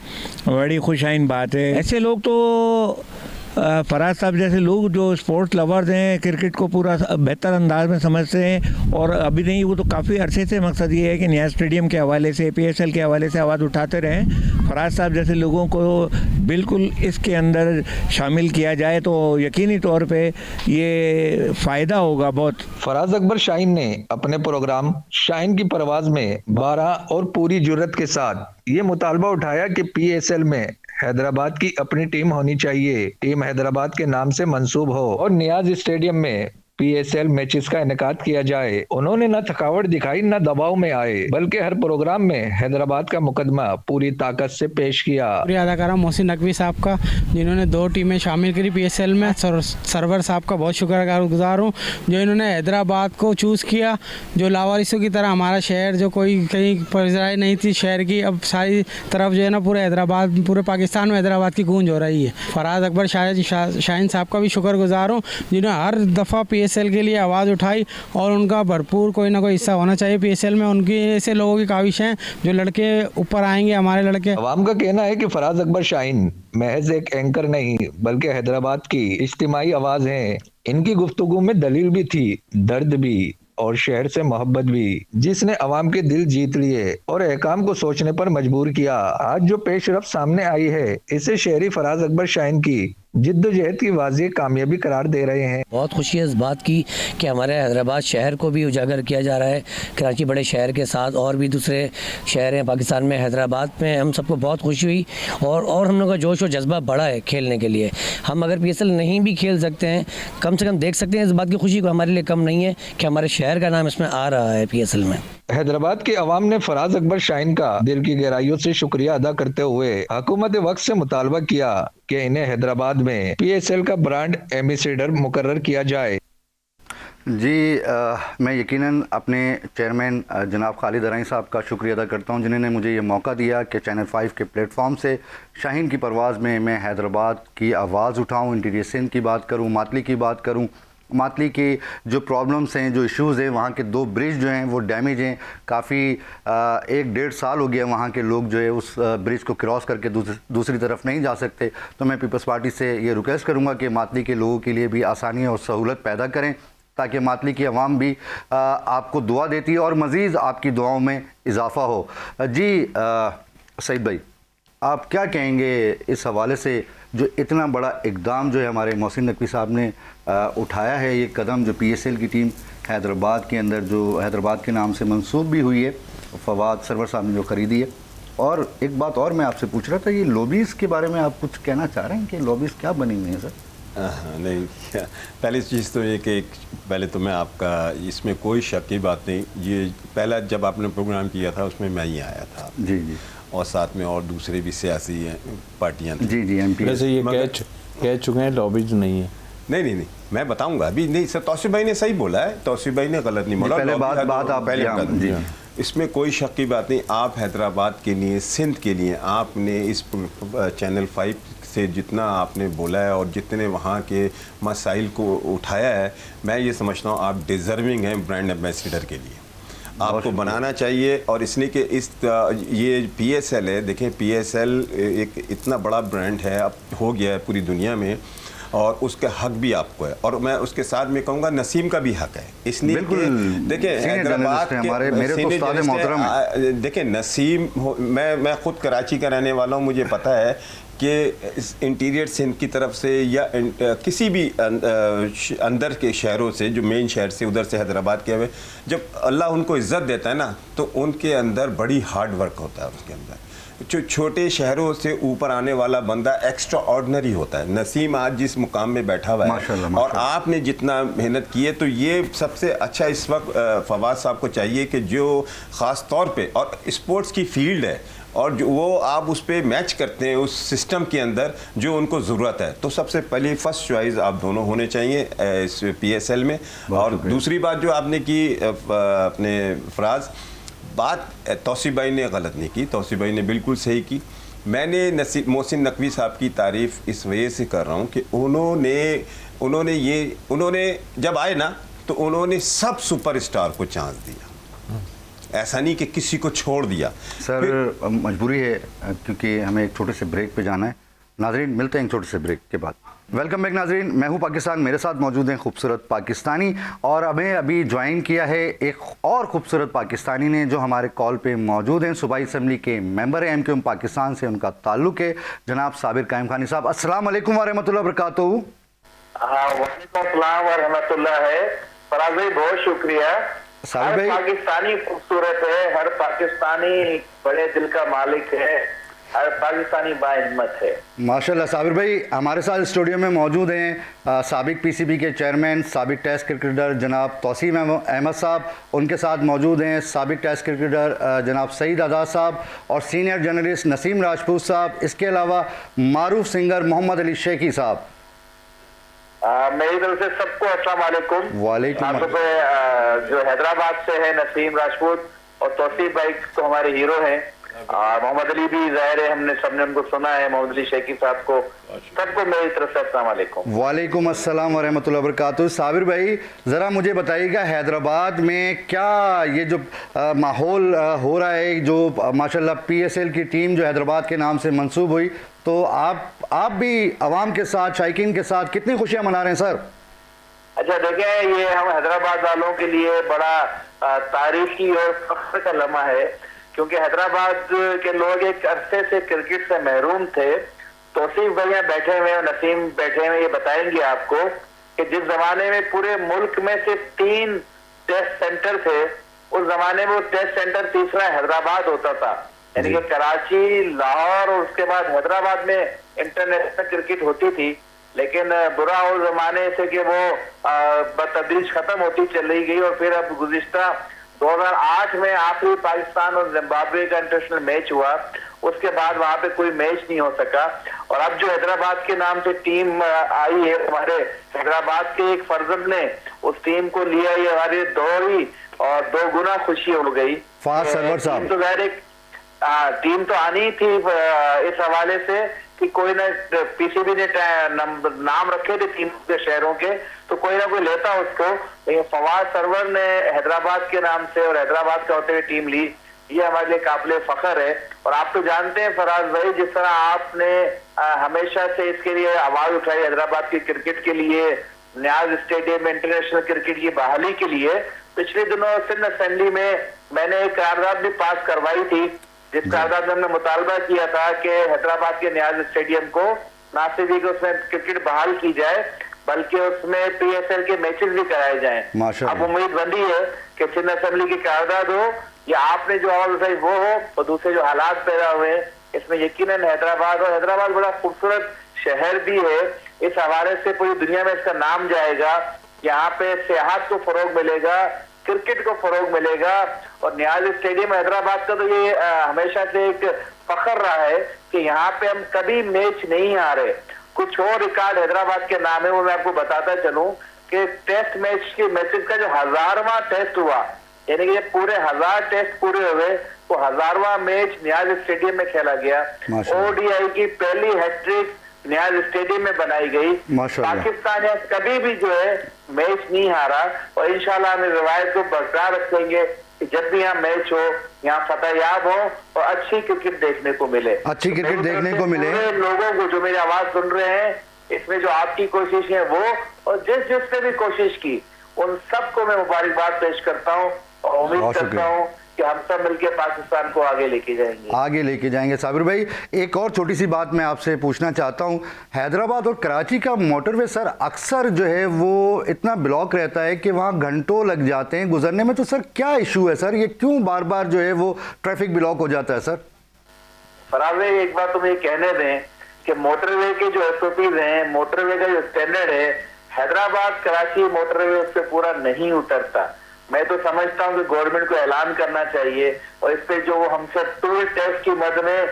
बड़ी खुशाइन बात है। ऐसे लोग तो फराज साहब जैसे लोग जो स्पोर्ट्स लवर्स हैं, क्रिकेट को पूरा बेहतर अंदाज में समझते हैं, और अभी नहीं वो तो काफ़ी अरसे से मकसद ये है कि नियाज स्टेडियम के हवाले से, PSL के हवाले से आवाज़ उठाते रहें। फराज साहब जैसे लोगों को बिल्कुल इसके अंदर शामिल किया जाए तो यकीनी तौर पे ये फ़ायदा होगा बहुत। फराज अकबर शाहीन ने अपने प्रोग्राम शाहीन की परवाज में 12 और पूरी जुर्रत के साथ ये मुतालबा उठाया कि PSL में हैदराबाद की अपनी टीम होनी चाहिए, टीम हैदराबाद के नाम से मंसूब हो, और नियाज स्टेडियम में PSL मैचेस का इनेकाद किया जाए। उन्होंने न थकावट दिखाई, न दबाव में आए, बल्कि हर प्रोग्राम में हैदराबाद का मुकदमा पूरी ताकत से पेश किया। अदाकारा मोहसिन नकवी साहब का, जिन्होंने 2 टीमें शामिल करी PSL में, सरवर साहब का बहुत शुक्रगुजार हूँ जो इन्होंने हैदराबाद को चूज़ किया, जो लावारिसों की तरह हमारा शहर जो कोई कहीं परजराई नहीं थी शहर की, अब सारी तरफ जो है ना पूरे हैदराबाद, पूरे पाकिस्तान में हैदराबाद की गूंज हो रही है। फराज अकबर शाहीन साहब का भी शुक्रगुजार हूँ जिन्होंने हर दफ़ा PSL के लिए आवाज़ उठाई, और उनका भरपूर कोई ना कोई हिस्सा होना चाहिए PSL में। उनकी ऐसे लोगों की काविश हैं जो लड़के ऊपर आएंगे, हमारे लड़के। अवाम का कहना है कि फराज अकबर शाहीन महज एक एंकर नहीं बल्कि हैदराबाद की इज्तिमाई आवाज़ हैं। इनकी गुफ्तगू में दलील भी थी, दर्द भी, और शहर से मोहब्बत भी, जिसने अवाम के दिल जीत लिए और अहकाम को सोचने पर मजबूर किया। आज जो पेशरफ्त सामने आई है, इसे शहरी फराज अकबर शाहीन की जिद्दोजहद की वाज़ेह कामयाबी करार दे रहे हैं। बहुत खुशी है इस बात की कि हमारे हैदराबाद शहर को भी उजागर किया जा रहा है। कराची बड़े शहर के साथ और भी दूसरे शहर हैं पाकिस्तान में, हैदराबाद में हम सबको बहुत खुशी हुई, और हम लोगों का जोश और जज्बा बढ़ा है खेलने के लिए। हम अगर PSL नहीं भी खेल सकते हैं, कम से कम देख सकते हैं, इस बात की खुशी को हमारे लिए कम नहीं है कि हमारे शहर का नाम इसमें आ रहा है PSL में। हैदराबाद के अवाम ने फराज अकबर शाहीन का दिल की गहराइयों से शुक्रिया अदा करते हुए हुकूमत वक्त से मुतालबा किया कि इन्हें हैदराबाद में PSL का ब्रांड एम्बेसडर मुकर्रर किया जाए। जी मैं यकीनन अपने चेयरमैन जनाब खालिद अराई साहब का शुक्रिया अदा करता हूं जिन्होंने मुझे ये मौका दिया कि चैनल 5 के प्लेटफॉर्म से शाहीन की परवाज़ में मैं हैदराबाद की आवाज़ उठाऊं, इंटीरियर सिंध की बात करूं, मातली की बात करूं। मातली के जो प्रॉब्लम्स हैं, जो इश्यूज़ हैं, वहाँ के 2 ब्रिज जो हैं वो डैमेज हैं, काफ़ी 1-1.5 साल हो गया वहाँ के लोग जो है उस ब्रिज को क्रॉस करके दूसरी तरफ नहीं जा सकते। तो मैं पीपल्स पार्टी से ये रिक्वेस्ट करूँगा कि मातली के लोगों के लिए भी आसानी और सहूलत पैदा करें ताकि मातली की आवाम भी आपको दुआ देती है और मज़ीद आपकी दुआओं में इजाफ़ा हो। जी सईद भाई, आप क्या कहेंगे इस हवाले से जो इतना बड़ा इक़दाम जो है हमारे मोहसिन नकवी साहब ने उठाया है, ये कदम जो PSL की टीम हैदराबाद के अंदर जो हैदराबाद के नाम से मंसूब भी हुई है, फवाद सरवर साहब ने जो ख़रीदी है। और एक बात और मैं आपसे पूछ रहा था, ये लॉबीज़ के बारे में आप कुछ कहना चाह रहे हैं कि लॉबीज़ क्या बनी हुई हैं सर? नहीं, पहली चीज़ तो ये कि पहले तो मैं आपका इसमें कोई शक की बात नहीं, ये पहला जब आपने प्रोग्राम किया था उसमें मैं ही आया था। जी जी, और साथ में और दूसरे भी सियासी पार्टियां थी। जी जी, MP वैसे ये कह चुके हैं लॉबीज नहीं है। नहीं, मैं बताऊंगा अभी। नहीं सर, तौसीफ भाई ने सही बोला है, तौसीफ भाई ने गलत नहीं बोला। पहले बात आप पहले जी, इसमें कोई शक की बात नहीं। आप हैदराबाद के लिए, सिंध के लिए आपने इस चैनल 5 से जितना आपने बोला है और जितने वहाँ के मसाइल को उठाया है, मैं ये समझता हूँ आप डिज़र्विंग हैं ब्रांड एम्बेसडर के लिए। आपको बनाना चाहिए। और इसलिए कि ये PSL है, देखें PSL एक इतना बड़ा ब्रांड है, अब हो गया है पूरी दुनिया में, और उसका हक भी आपको है। और मैं उसके साथ में कहूँगा नसीम का भी हक है। इसलिए देखिए हैदराबाद के देखिए नसीम, मैं ख़ुद कराची का रहने वाला हूँ, मुझे पता है कि इंटीरियर सिंध की तरफ से या किसी भी अंदर के शहरों से, जो मेन शहर से, उधर से हैदराबाद के हुए, जब अल्लाह उनको इज़्ज़त देता है ना, तो उनके अंदर बड़ी हार्ड वर्क होता है। उसके अंदर जो छोटे शहरों से ऊपर आने वाला बंदा एक्स्ट्रा ऑर्डिनरी होता है। नसीम आज जिस मुकाम में बैठा हुआ है माशाल्लाह, और आपने जितना मेहनत की है, तो ये सबसे अच्छा इस वक्त फवाद साहब को चाहिए कि जो ख़ास तौर पे, और स्पोर्ट्स की फील्ड है और जो वो आप उस पर मैच करते हैं उस सिस्टम के अंदर जो उनको ज़रूरत है, तो सबसे पहली फर्स्ट चॉइस आप दोनों होने चाहिए इस PSL में। और दूसरी बात जो आपने की अपने फराज बात, तौसीफ भाई ने गलत नहीं की, तौसीफ भाई ने बिल्कुल सही की। मैंने मोहसिन नकवी साहब की तारीफ़ इस वजह से कर रहा हूँ कि उन्होंने जब आए ना, तो उन्होंने सब सुपरस्टार को चांस दिया, ऐसा नहीं कि किसी को छोड़ दिया। सर मजबूरी है क्योंकि हमें एक छोटे से ब्रेक पे जाना है। नाजरीन मिलते हैं एक छोटे से ब्रेक के बाद। वेलकम बैक नाजरीन, मैं हूं पाकिस्तान, मेरे साथ मौजूद हैं खूबसूरत पाकिस्तानी, और हमें अभी ज्वाइन किया है एक और खूबसूरत पाकिस्तानी ने जो हमारे कॉल पे मौजूद हैं। सूबाई असम्बली के मेंबर हैं, MQM पाकिस्तान से उनका ताल्लुक़ है, जनाब साबिर कायम खानी साहब। अस्सलाम वालेकुम व रहमतुल्लाह व बरकातहू। वालेकुम अस्सलाम व रहमतुल्लाह है। फराज भाई बहुत शुक्रिया। हर पाकिस्तानी खूबसूरत है, हर पाकिस्तानी बड़े दिल का मालिक है, हर पाकिस्तानी बाहिम्मत है। माशाल्लाह। साबिर भाई हमारे साथ स्टूडियो में मौजूद हैं साबिक PCB के चेयरमैन, साबिक टेस्ट क्रिकेटर जनाब तौसीम अहमद साहब, उनके साथ मौजूद हैं साबिक टेस्ट क्रिकेटर जनाब सईद आज़ाद साहब और सीनियर जर्नलिस्ट नसीम राजपूत साहब, इसके अलावा मारूफ सिंगर मोहम्मद अली शेखी साहब। मेरी तरफ से सबको अस्सलाम वालेकुम। वालेकुम। जो हैदराबाद से है नसीम राजपूत, और तौसीफ भाई तो हमारे हीरो हैं, मोहम्मद अली भी ज़ाहिर है, सबने उनको सुना है, मोहम्मद अली शेखी साहब को, सबको मेरी तरफ से अस्सलाम वालेकुम। वालेकुम अस्सलाम व रहमतुल्लाह व बरकातहू। साबिर भाई ज़रा मुझे बताइएगा हैदराबाद में क्या ये जो माहौल हो रहा है, जो माशाल्लाह PSL की टीम जो हैदराबाद के नाम से मंसूब हुई, तो आप भी आवाम के साथ, शायकीन के साथ कितनी खुशियाँ मना रहे हैं सर? अच्छा देखें, ये हम हैदराबाद वालों के लिए बड़ा तारीखी और फख्र का लम्हा है, क्योंकि हैदराबाद के लोग एक अरसे से क्रिकेट से महरूम थे। तौसीफ भैया बैठे हुए और नसीम बैठे हुए, ये बताएंगे आपको कि जिस जमाने में पूरे मुल्क में सिर्फ 3 टेस्ट सेंटर थे, उस जमाने में वो टेस्ट सेंटर तीसरा हैदराबाद होता था, यानी कि कराची, लाहौर और उसके बाद हैदराबाद में इंटरनेशनल क्रिकेट होती थी। लेकिन बुरा उस जमाने से कि वो बतदरीज खत्म होती चली गई, और फिर अब गुज़िश्ता 2008 में आखिरी पाकिस्तान और जिम्बाब्वे का इंटरनेशनल मैच हुआ, उसके बाद वहां पे कोई मैच नहीं हो सका। और अब जो हैदराबाद के नाम से टीम आई है, हमारे हैदराबाद के एक फर्जंद ने उस टीम को लिया, ये हमारी दोहरी और 2 गुना खुशी हो गई। फवाद सरवर साहब, तो टीम तो आनी थी इस हवाले से कि कोई ना, पीसीबी ने नाम रखे थे टीम के शहरों के, तो कोई ना कोई लेता उसको। लेकिन फवाद सरवर ने हैदराबाद के नाम से और हैदराबाद का होते हुए टीम ली, ये हमारे लिए काबिल फख्र है। और आप तो जानते हैं फराज भाई, जिस तरह आपने हमेशा से इसके लिए आवाज उठाई हैदराबाद की क्रिकेट के लिए, न्याज स्टेडियम में इंटरनेशनल क्रिकेट की बहाली के लिए, पिछले दिनों सिंध असेंबली में मैंने एक करारदाद भी पास करवाई थी, जिस करारदाद में हमने मुतालबा किया था कि हैदराबाद के न्याज स्टेडियम को ना सिर्फ कि उसमें क्रिकेट बहाल की जाए, बल्कि उसमें पीएसएल के मैचेस भी कराए जाएं। अब उम्मीद बंदी है कि सिंध असेंबली की करारदाद हो या आपने जो आवाज उठाई वो हो, और दूसरे जो हालात पैदा हुए इसमें यकीनन हैदराबाद बड़ा खूबसूरत शहर भी है, इस हवाले से पूरी दुनिया में इसका नाम जाएगा। यहाँ पे सियाहत को फरोग मिलेगा, क्रिकेट को फरोग मिलेगा। और न्याज स्टेडियम हैदराबाद का तो ये हमेशा से एक फख्र रहा है कि यहाँ पे हम कभी मैच नहीं हारे। कुछ और रिकॉर्ड हैदराबाद के नाम है, वो मैं आपको बताता चलूं कि टेस्ट मैचेस का जो 1000वां टेस्ट हुआ, यानी कि ये पूरे 1000 टेस्ट पूरे हुए, वो 1000वां मैच न्याज स्टेडियम में खेला गया। ओडीआई की पहली हैट्रिक न्याज स्टेडियम में बनाई गई। पाकिस्तान यहाँ कभी भी जो है मैच नहीं हारा, और इंशाल्लाह हम रिवायत को बरकरार रखेंगे कि जब भी यहाँ मैच हो, यहाँ फतेहयाब हो और अच्छी क्रिकेट देखने को मिले। लोगों को जो मेरी आवाज सुन रहे हैं, इसमें जो आपकी कोशिश है वो, और जिसने भी कोशिश की, उन सबको मैं मुबारकबाद पेश करता हूँ और उम्मीद करता हूँ कि हम सब मिलकर पाकिस्तान को आगे लेके जाएंगे। साबिर भाई, एक और छोटी सी बात मैं आपसे पूछना चाहता हूं, हैदराबाद और कराची का मोटरवे सर अक्सर जो है वो इतना ब्लॉक रहता है कि वहां घंटों लग जाते हैं गुजरने में, तो सर क्या इशू है सर, ये क्यों बार बार जो है वो ट्रैफिक ब्लॉक हो जाता है? सर फराज, एक बात तुम्हें कहने दें कि मोटरवे के जो SOPs हैं, मोटरवे का जो स्टैंडर्ड है, हैदराबाद कराची मोटरवे उस पर पूरा नहीं उतरता। मैं तो समझता हूँ कि गवर्नमेंट को ऐलान करना चाहिए, और इस पे जो हमसे टूल टैक्स की मद में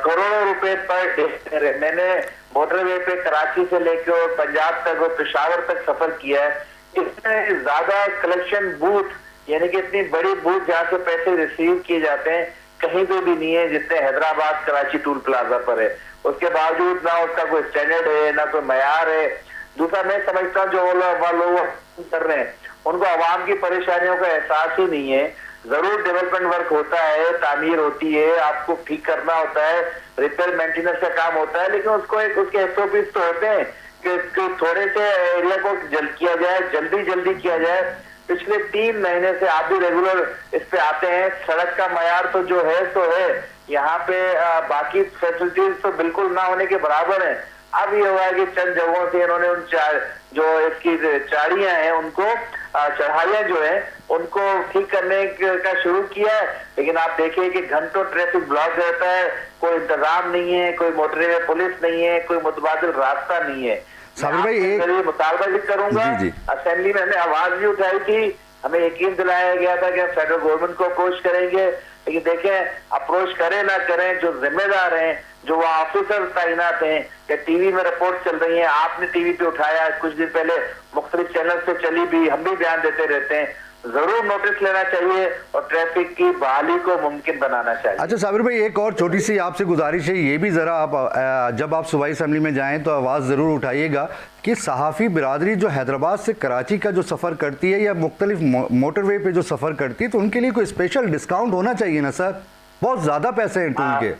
करोड़ों रुपए पर डे, मैंने मोटरवे पे कराची से लेकर पंजाब तक और पेशावर तक सफर किया है। इतने ज्यादा कलेक्शन बूथ, यानी कि इतनी बड़ी बूथ जहाँ से पैसे रिसीव किए जाते हैं, कहीं पे भी नहीं है जितने हैदराबाद कराची टूल प्लाजा पर है। उसके बावजूद ना उसका कोई स्टैंडर्ड है, ना कोई मयार है। दूसरा, मैं समझता हूँ जो लोग कर रहे हैं उनको आवाम की परेशानियों का एहसास ही नहीं है। जरूर डेवलपमेंट वर्क होता है, तामीर होती है, आपको ठीक करना होता है, रिपेयर मेंटेनेंस का काम होता है, लेकिन उसके SOPs तो होते हैं कि थोड़े से एरिया को जल्दी किया जाए। पिछले 3 महीने से आप भी रेगुलर इस पे आते हैं, सड़क का मयार तो जो है सो है, यहाँ पे बाकी फैसिलिटीज तो बिल्कुल ना होने के बराबर है। अब ये हुआ है कि चंद जगहों से इन्होंने उन जो इसकी चाड़ियां हैं, उनको चढ़ाइयां जो है उनको ठीक करने का शुरू किया है, लेकिन आप देखिए कि घंटों ट्रैफिक ब्लॉक रहता है, कोई इंतजाम नहीं है, कोई मोटरवे पुलिस नहीं है, कोई मुतबादिल रास्ता नहीं है। साबिर भाई, एक मुतालबा भी करूंगा, असेंबली में हमने आवाज भी उठाई थी, हमें यकीन दिलाया गया था कि हम फेडरल गवर्नमेंट को अप्रोच करेंगे, लेकिन देखें अप्रोच करें ना करें, जो जिम्मेदार हैं, जो वहाँ ऑफिसर तैनात हैं, या टीवी में रिपोर्ट चल रही है, आपने टीवी पे उठाया, कुछ दिन पहले मुख्तलिफ चैनल से चली भी, हम भी बयान देते रहते हैं, जरूर नोटिस लेना चाहिए और ट्रैफिक की बहाली को मुमकिन बनाना चाहिए। अच्छा साबिर भाई, एक और छोटी सी आपसे गुजारिश है, ये भी जरा आप जब आप सूबाई असेंबली में जाएं तो आवाज़ ज़रूर उठाइएगा कि सहाफ़ी बिरादरी जो हैदराबाद से कराची का जो सफ़र करती है या मुख्तलिफ मोटरवे पे जो सफ़र करती है, तो उनके लिए कोई स्पेशल डिस्काउंट होना चाहिए ना सर, बहुत ज़्यादा पैसे हैं टूल के।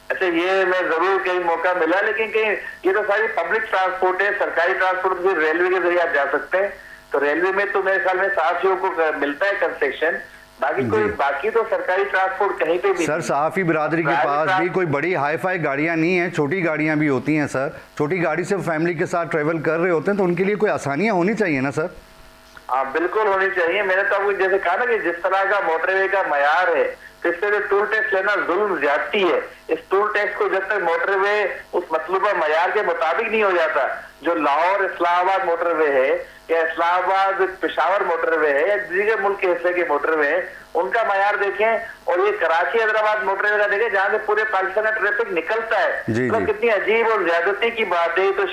अच्छा, ये मैं जरूर कहीं मौका मिला, लेकिन कहीं ये तो सारी पब्लिक ट्रांसपोर्ट है, सरकारी ट्रांसपोर्ट भी रेलवे के जरिए आप जा सकते हैं, तो रेलवे में तो मेरे ख्याल में सहाफियों को मिलता है कंसेशन, बाकी तो सरकारी ट्रांसपोर्ट कहीं पे भी। सर सहाफी बिरादरी के पास भी कोई बड़ी हाई फाई गाड़ियां नहीं है, छोटी गाड़ियां भी होती हैं सर, छोटी गाड़ी से फैमिली के साथ ट्रेवल कर रहे होते हैं, तो उनके लिए कोई आसानियां होनी चाहिए ना सर। बिल्कुल होनी चाहिए। मैंने तो आपको जैसे कहा ना कि जिस तरह का मोटरवे का मयार है, तो इससे जो टूल टैक्स लेना जुल्म ज्यादती है। इस टूल टैक्स को जब तक मोटरवे उस मतलूबा मयार के मुताबिक नहीं हो जाता, जो लाहौर इस्लामाबाद मोटरवे है या इस्लामाबाद पेशावर मोटरवे है या दीगर मुल्क के हिस्से के मोटरवे है, उनका मयार देखें और ये कराची हैदराबाद मोटरवे का देखें जहाँ से पूरे पाकिस्तान का ट्रैफिक निकलता है। मतलब कितनी अजीब और ज्यादती की बात है। तो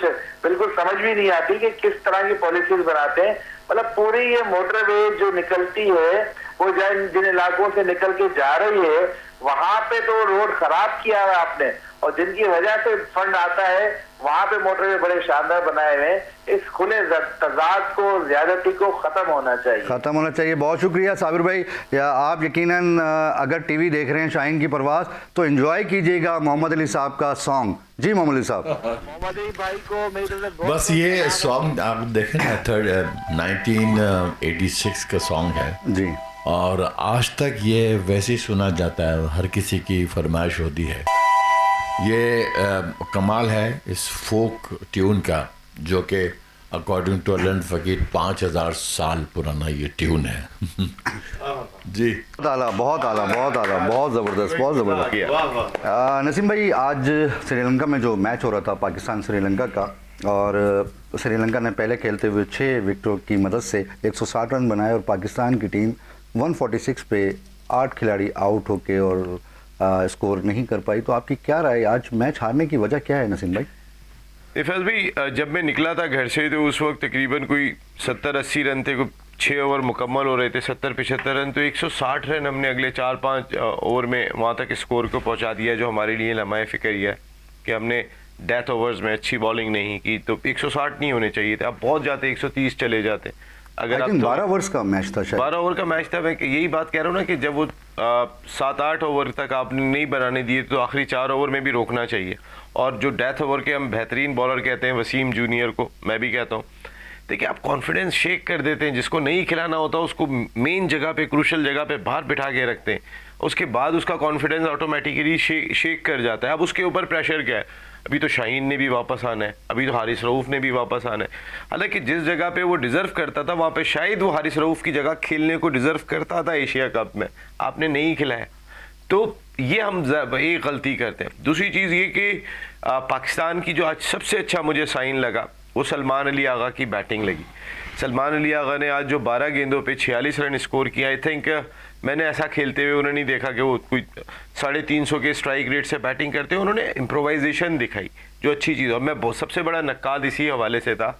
बिल्कुल समझ भी नहीं आती कि किस तरह की पॉलिसीज बनाते हैं। मतलब पूरी ये मोटरवे जो निकलती है वो जिन इलाकों से निकल के जा रही है वहां पे तो रोड खराब किया है आपने, और जिनकी वजह से फंड आता है वहां पे मोटरवे बड़े शानदार बनाए हुए हैं। इस खुले तजाद को, ज्यादती को खत्म होना चाहिए। बहुत शुक्रिया साबिर भाई। या आप यकीनन अगर टीवी देख रहे हैं शाहीन की परवाज़ तो एंजॉय कीजिएगा मोहम्मद अली साहब का सॉन्ग। जी मोहम्मद अली साहब। मोहम्मद अली भाई को मेरी तरफ से बस ये सॉन्ग आप देखें ना, 1986 का सॉन्ग है जी, और आज तक ये वैसे ही सुना जाता है, हर किसी की फरमाइश होती है। ये कमाल है इस फोक ट्यून का, जो कि अकॉर्डिंग टू अलन फ़कीर 5000 साल पुराना ये ट्यून है। जी बहुत आला, बहुत ज़बरदस्त। नसीम भाई, आज श्रीलंका में जो मैच हो रहा था पाकिस्तान श्रीलंका का, और श्रीलंका ने पहले खेलते हुए 6 विकेटों की मदद से 160 रन बनाए और पाकिस्तान की टीम 146 पे 8 खिलाड़ी आउट होके और स्कोर नहीं कर पाई। तो आपकी क्या राय, आज मैच हारने की वजह क्या है नसीम भाई? इफ़ाज भाई, जब मैं निकला था घर से तो उस वक्त तकरीबन कोई 70-80 रन थे, कोई 6 ओवर मुकम्मल हो रहे थे, 70-75 रन। तो 160 रन हमने अगले 4-5 ओवर में वहाँ तक स्कोर को पहुँचा दिया, जो हमारे लिए लम्हा फ़िक्र है कि हमने डेथ ओवर्स में अच्छी बॉलिंग नहीं की। तो 160 नहीं होने चाहिए थे, अब बहुत जाते 130 चले जाते। अगर आप 12 ओवर्स का मैच था, शायद 12 ओवर का मैच था। मैं यही बात कह रहा हूँ ना कि जब वो 7-8 ओवर तक आपने नहीं बनाने दिए तो आखिरी 4 ओवर में भी रोकना चाहिए। और जो डेथ ओवर के हम बेहतरीन बॉलर कहते हैं वसीम जूनियर को, मैं भी कहता हूँ, देखिए आप कॉन्फिडेंस शेक कर देते हैं। जिसको नहीं खिलाना होता उसको मेन जगह पे, क्रूशल जगह पे बाहर बिठा के रखते हैं, उसके बाद उसका कॉन्फिडेंस ऑटोमेटिकली शेक कर जाता है। अब उसके ऊपर प्रेशर क्या है? अभी तो शाहीन ने भी वापस आना है, अभी तो हारिस रऊफ ने भी वापस आना है। हालांकि जिस जगह पे वो डिज़र्व करता था वहाँ पे शायद वो हारिस रऊफ की जगह खेलने को डिज़र्व करता था एशिया कप में, आपने नहीं खिलाया। तो ये हम एक गलती करते हैं। दूसरी चीज़ ये कि पाकिस्तान की जो आज सबसे अच्छा मुझे साइन लगा वो सलमान अली आगा की बैटिंग लगी। सलमान अली आगा ने आज जो 12 गेंदों पे 46 रन स्कोर किया, आई थिंक मैंने ऐसा खेलते हुए उन्होंने नहीं देखा कि वो कोई 350 के स्ट्राइक रेट से बैटिंग करते हैं। उन्होंने इम्प्रोवाइजेशन दिखाई, जो अच्छी चीज़। और मैं बहुत सबसे बड़ा नक्काद इसी हवाले से था,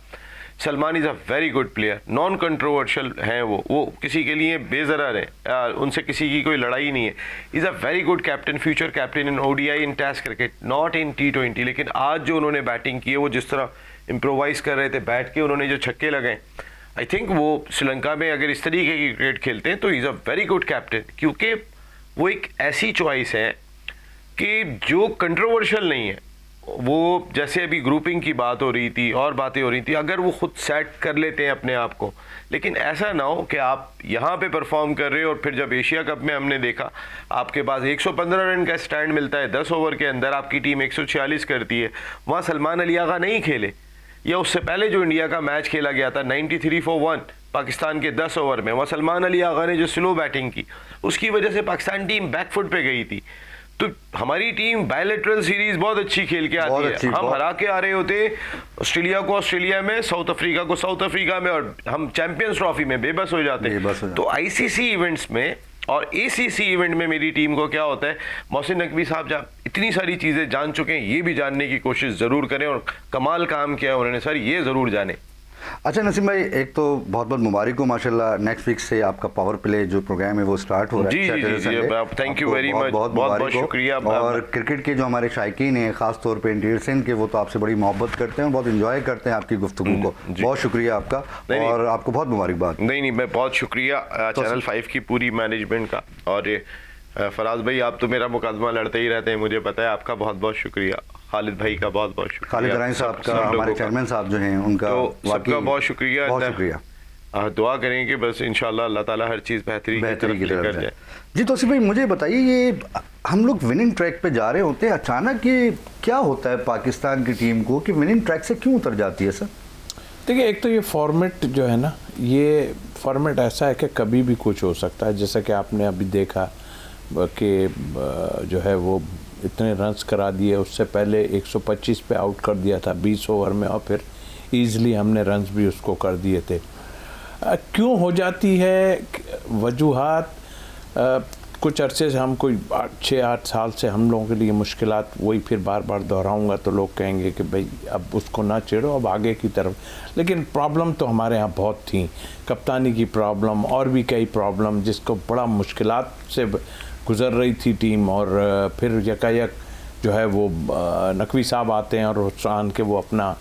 Salman is a very good player, non controversial हैं वो किसी के लिए बेज़रर है, उनसे किसी की कोई लड़ाई नहीं है। Is a very good captain, future captain in ODI, in Test cricket, not in T20। लेकिन आज जो उन्होंने बैटिंग की है, वो जिस तरह इम्प्रोवाइज़ कर रहे थे बैठ के, उन्होंने जो छक्के लगाए, आई थिंक वो श्रीलंका में अगर इस तरीके की क्रिकेट खेलते हैं तो is a very good captain, क्योंकि वो एक ऐसी चॉइस है कि जो कंट्रोवर्शियल नहीं है। वो जैसे अभी ग्रुपिंग की बात हो रही थी और बातें हो रही थी, अगर वो खुद सेट कर लेते हैं अपने आप को, लेकिन ऐसा ना हो कि आप यहाँ पे परफॉर्म कर रहे हो और फिर जब एशिया कप में हमने देखा आपके पास 115 रन का स्टैंड मिलता है, 10 ओवर के अंदर आपकी टीम 146 करती है। वहाँ सलमान अली आगा नहीं खेले, या उससे पहले जो इंडिया का मैच खेला गया था 93 for 1 पाकिस्तान के 10 ओवर में, वहाँ सलमान अली आगा ने जो स्लो बैटिंग की, उसकी वजह से पाकिस्तान टीम बैकफुट पे गई थी। तो हमारी टीम बायलैटरल सीरीज बहुत अच्छी खेल के आती है। हम हरा के आ रहे होते ऑस्ट्रेलिया को ऑस्ट्रेलिया में, साउथ अफ्रीका को साउथ अफ्रीका में, और हम चैंपियंस ट्रॉफी में बेबस हो जाते हैं। तो ICC इवेंट्स में और ACC इवेंट में मेरी टीम को क्या होता है, मोहसिन नकवी साहब जब इतनी सारी चीज़ें जान चुके हैं, ये भी जानने की कोशिश ज़रूर करें, और कमाल काम किया उन्होंने सर, ये ज़रूर जाने। अच्छा नसीम भाई, एक तो बहुत बहुत मुबारक हो माशाल्लाह, नेक्स्ट वीक से आपका पावर प्ले जो प्रोग्राम है वो स्टार्ट हो रहा है। जी, थैंक यू वेरी मच, बहुत बहुत शुक्रिया। और क्रिकेट के जो हमारे शायकीन हैं, खास तौर पे इंटीरियर सिंध के, वो तो आपसे बड़ी मोहब्बत करते हैं और बहुत इंजॉय करते हैं आपकी गुफ्तगू को। बहुत शुक्रिया आपका, और आपको बहुत मुबारकबाद। नहीं, मैं बहुत शुक्रिया चैनल 5 की पूरी मैनेजमेंट का। और फराज भाई, आप तो मेरा मुकदमा लड़ते ही रहते हैं, मुझे पता है। आपका बहुत बहुत शुक्रिया। खालिद भाई का बहुत बहुत शुक्रिया। खालिद राइन साहब का, हमारे चेयरमैन साहब जो हैं, उनका सबका बहुत शुक्रिया। बहुत शुक्रिया। दुआ करें कि बस इंशाल्लाह अल्लाह ताला हर चीज़ बेहतरी की तरफ लेकर जाए। जी तौसीफ भाई, मुझे बताइए, ये हम लोग विनिंग ट्रैक पे जा रहे होते हैं, अचानक ये क्या होता है पाकिस्तान की टीम को कि विनिंग ट्रैक से क्यों उतर जाती है सर? देखिए, एक तो ये फॉर्मेट जो है ना, ये फॉर्मेट ऐसा है कि कभी भी कुछ हो सकता है। जैसा कि आपने अभी देखा कि जो है वो इतने रन्स करा दिए, उससे पहले 125 पे आउट कर दिया था 20 ओवर में, और फिर ईज़िली हमने रन्स भी उसको कर दिए थे। क्यों हो जाती है वजूहात, कुछ अरसे से हम कोई 6-8 साल से हम लोगों के लिए मुश्किलात, वही फिर बार बार दोहराऊंगा तो लोग कहेंगे कि भाई अब उसको ना छेड़ो, अब आगे की तरफ। लेकिन प्रॉब्लम तो हमारे यहाँ बहुत थी, कप्तानी की प्रॉब्लम और भी कई प्रॉब्लम जिसको बड़ा मुश्किलात से गुज़र रही थी टीम। और फिर यकायक जो है वो नकवी साहब आते हैं और हुसैन के वो अपना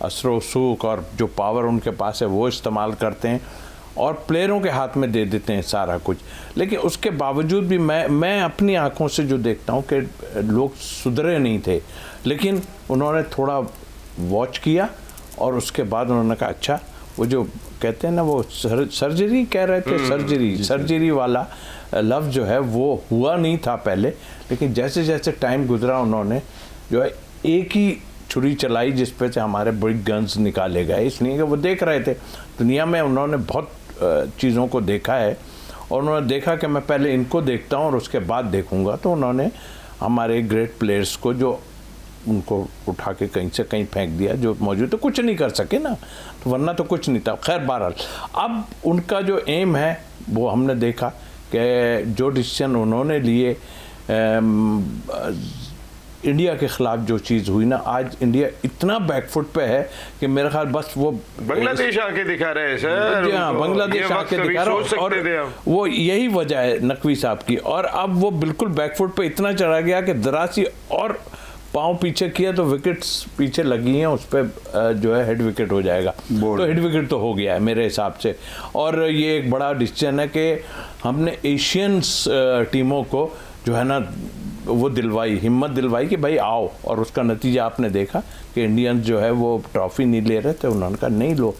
असरो सूख और जो पावर उनके पास है वो इस्तेमाल करते हैं और प्लेयरों के हाथ में दे देते हैं सारा कुछ। लेकिन उसके बावजूद भी मैं अपनी आंखों से जो देखता हूँ कि लोग सुधरे नहीं थे, लेकिन उन्होंने थोड़ा वॉच किया और उसके बाद उन्होंने कहा अच्छा, वो जो कहते हैं ना वो सर्जरी कह रहे थे, सर्जरी वाला लफ्ज़ जो है वो हुआ नहीं था पहले, लेकिन जैसे जैसे टाइम गुजरा उन्होंने जो है एक ही छुरी चलाई जिस पे से हमारे बिग गन्स निकाले गए, इसलिए कि वो देख रहे थे दुनिया में। उन्होंने बहुत चीज़ों को देखा है और उन्होंने देखा कि मैं पहले इनको देखता हूँ और उसके बाद देखूँगा, तो उन्होंने हमारे ग्रेट प्लेयर्स को जो उनको उठा के कहीं से कहीं फेंक दिया, जो मौजूद तो कुछ नहीं कर सके ना, तो वरना तो कुछ नहीं था। खैर बहरहाल अब उनका जो एम है वो हमने देखा कि जो डिसीजन उन्होंने लिए इंडिया के ख़िलाफ़ जो चीज़ हुई ना, आज इंडिया इतना बैकफुट पे है कि मेरा ख्याल बस वो बांग्लादेश आके दिखा रहे हैं सर। हाँ, बांग्लादेश आके दिखा रहा है और वो यही वजह है नकवी साहब की। और अब वो बिल्कुल बैकफुट पे इतना चढ़ा गया कि ज़रा सी और पाँव पीछे किया तो विकेट्स पीछे लगी हैं, उस पर जो है हेड विकेट हो जाएगा। तो हेड विकेट तो हो गया है मेरे हिसाब से। और ये एक बड़ा डिसीजन है कि हमने एशियंस टीमों को जो है ना वो हिम्मत दिलवाई कि भाई आओ, और उसका नतीजा आपने देखा कि इंडियंस जो है वो ट्रॉफी नहीं ले रहे थे, उन्होंने कहा नहीं लो।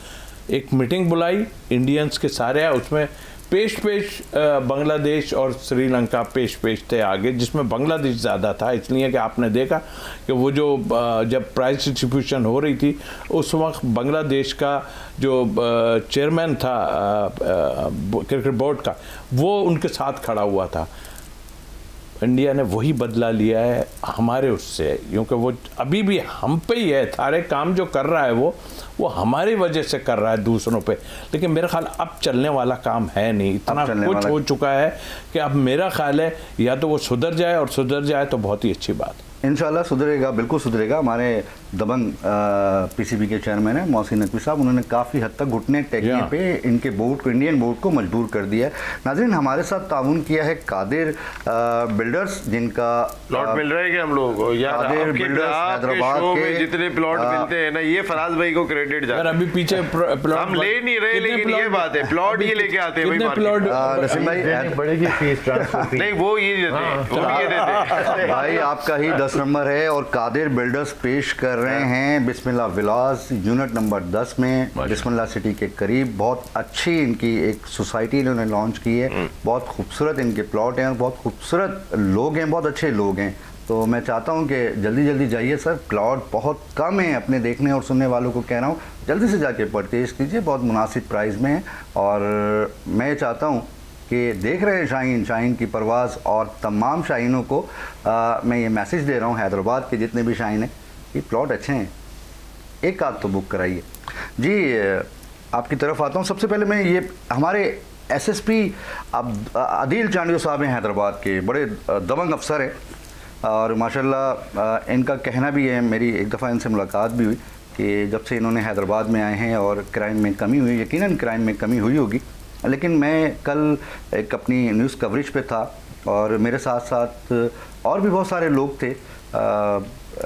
एक मीटिंग बुलाई इंडियंस के सारे आए, उसमें पेश बांग्लादेश और श्रीलंका पेश थे आगे, जिसमें बांग्लादेश ज़्यादा था, इसलिए कि आपने देखा कि वो जो जब प्राइज डिस्ट्रीब्यूशन हो रही थी उस वक्त बांग्लादेश का जो चेयरमैन था क्रिकेट बोर्ड का, वो उनके साथ खड़ा हुआ था। इंडिया ने वही बदला लिया है हमारे उससे, क्योंकि वो अभी भी हम पे ही है, सारे काम जो कर रहा है वो हमारी वजह से कर रहा है दूसरों पे। लेकिन मेरा ख्याल अब चलने वाला काम है नहीं, इतना कुछ हो चुका है कि अब मेरा ख्याल है या तो वो सुधर जाए, और सुधर जाए तो बहुत ही अच्छी बात है। इंशाल्लाह सुधरेगा, बिल्कुल सुधरेगा। हमारे दबंग पीसीबी के चेयरमैन है मौसी नकवी साहब, उन्होंने काफ़ी हद तक घुटने टेकने पे इनके बोर्ड को, इंडियन बोर्ड को मजबूर कर दिया है। नाज़रीन, हमारे साथ ताउन किया है कादिर बिल्डर्स, जिनका प्लॉट मिल रहा है कि हम लोगों को कादिर बिल्डर्स हैदराबाद के जितने प्लॉट मिलते हैं ना, ये फराज भाई को क्रेडिट जाता है। अभी पीछे प्लॉट हम ले नहीं रहे, लेकिन ये बात है प्लॉट ये लेके आते हैं नसीम भाई, बढ़ेगी फीस ट्रांसफर नहीं वो ये देते हैं भाई आपका ही 10 नंबर है और कादिर बिल्डर्स पेश कर रहे हैं बिस्मिल्लाह विलास यूनिट नंबर 10 में, बिस्मिल्लाह सिटी के करीब। बहुत अच्छी इनकी एक सोसाइटी इन्होंने लॉन्च की है, बहुत खूबसूरत इनके प्लॉट हैं और बहुत खूबसूरत लोग हैं, बहुत अच्छे लोग हैं। तो मैं चाहता हूं कि जल्दी जल्दी जाइए सर, प्लॉट बहुत कम है, अपने देखने और सुनने वालों को कह रहा हूं जल्दी से जाके परचेज कीजिए, बहुत मुनासिब प्राइस में है। और मैं चाहता हूं कि देख रहे हैं शाहीन की परवाज़, और तमाम शाहीनों को मैं ये मैसेज दे रहा हूँ, हैदराबाद के जितने भी शाहीन हैं, कि प्लॉट अच्छे हैं, एक आध तो बुक कराइए। जी आपकी तरफ आता हूँ। सबसे पहले मैं ये हमारे एसएसपी आदिल चांडियो साहब हैं हैदराबाद के, बड़े दबंग अफसर हैं और माशाल्लाह इनका कहना भी है, मेरी एक दफ़ा इनसे मुलाकात भी हुई कि जब से इन्होंने हैदराबाद में आए हैं और क्राइम में कमी हुई, यकीनन क्राइम में कमी हुई होगी, लेकिन मैं कल एक अपनी न्यूज़ कवरेज पे था और मेरे साथ साथ और भी बहुत सारे लोग थे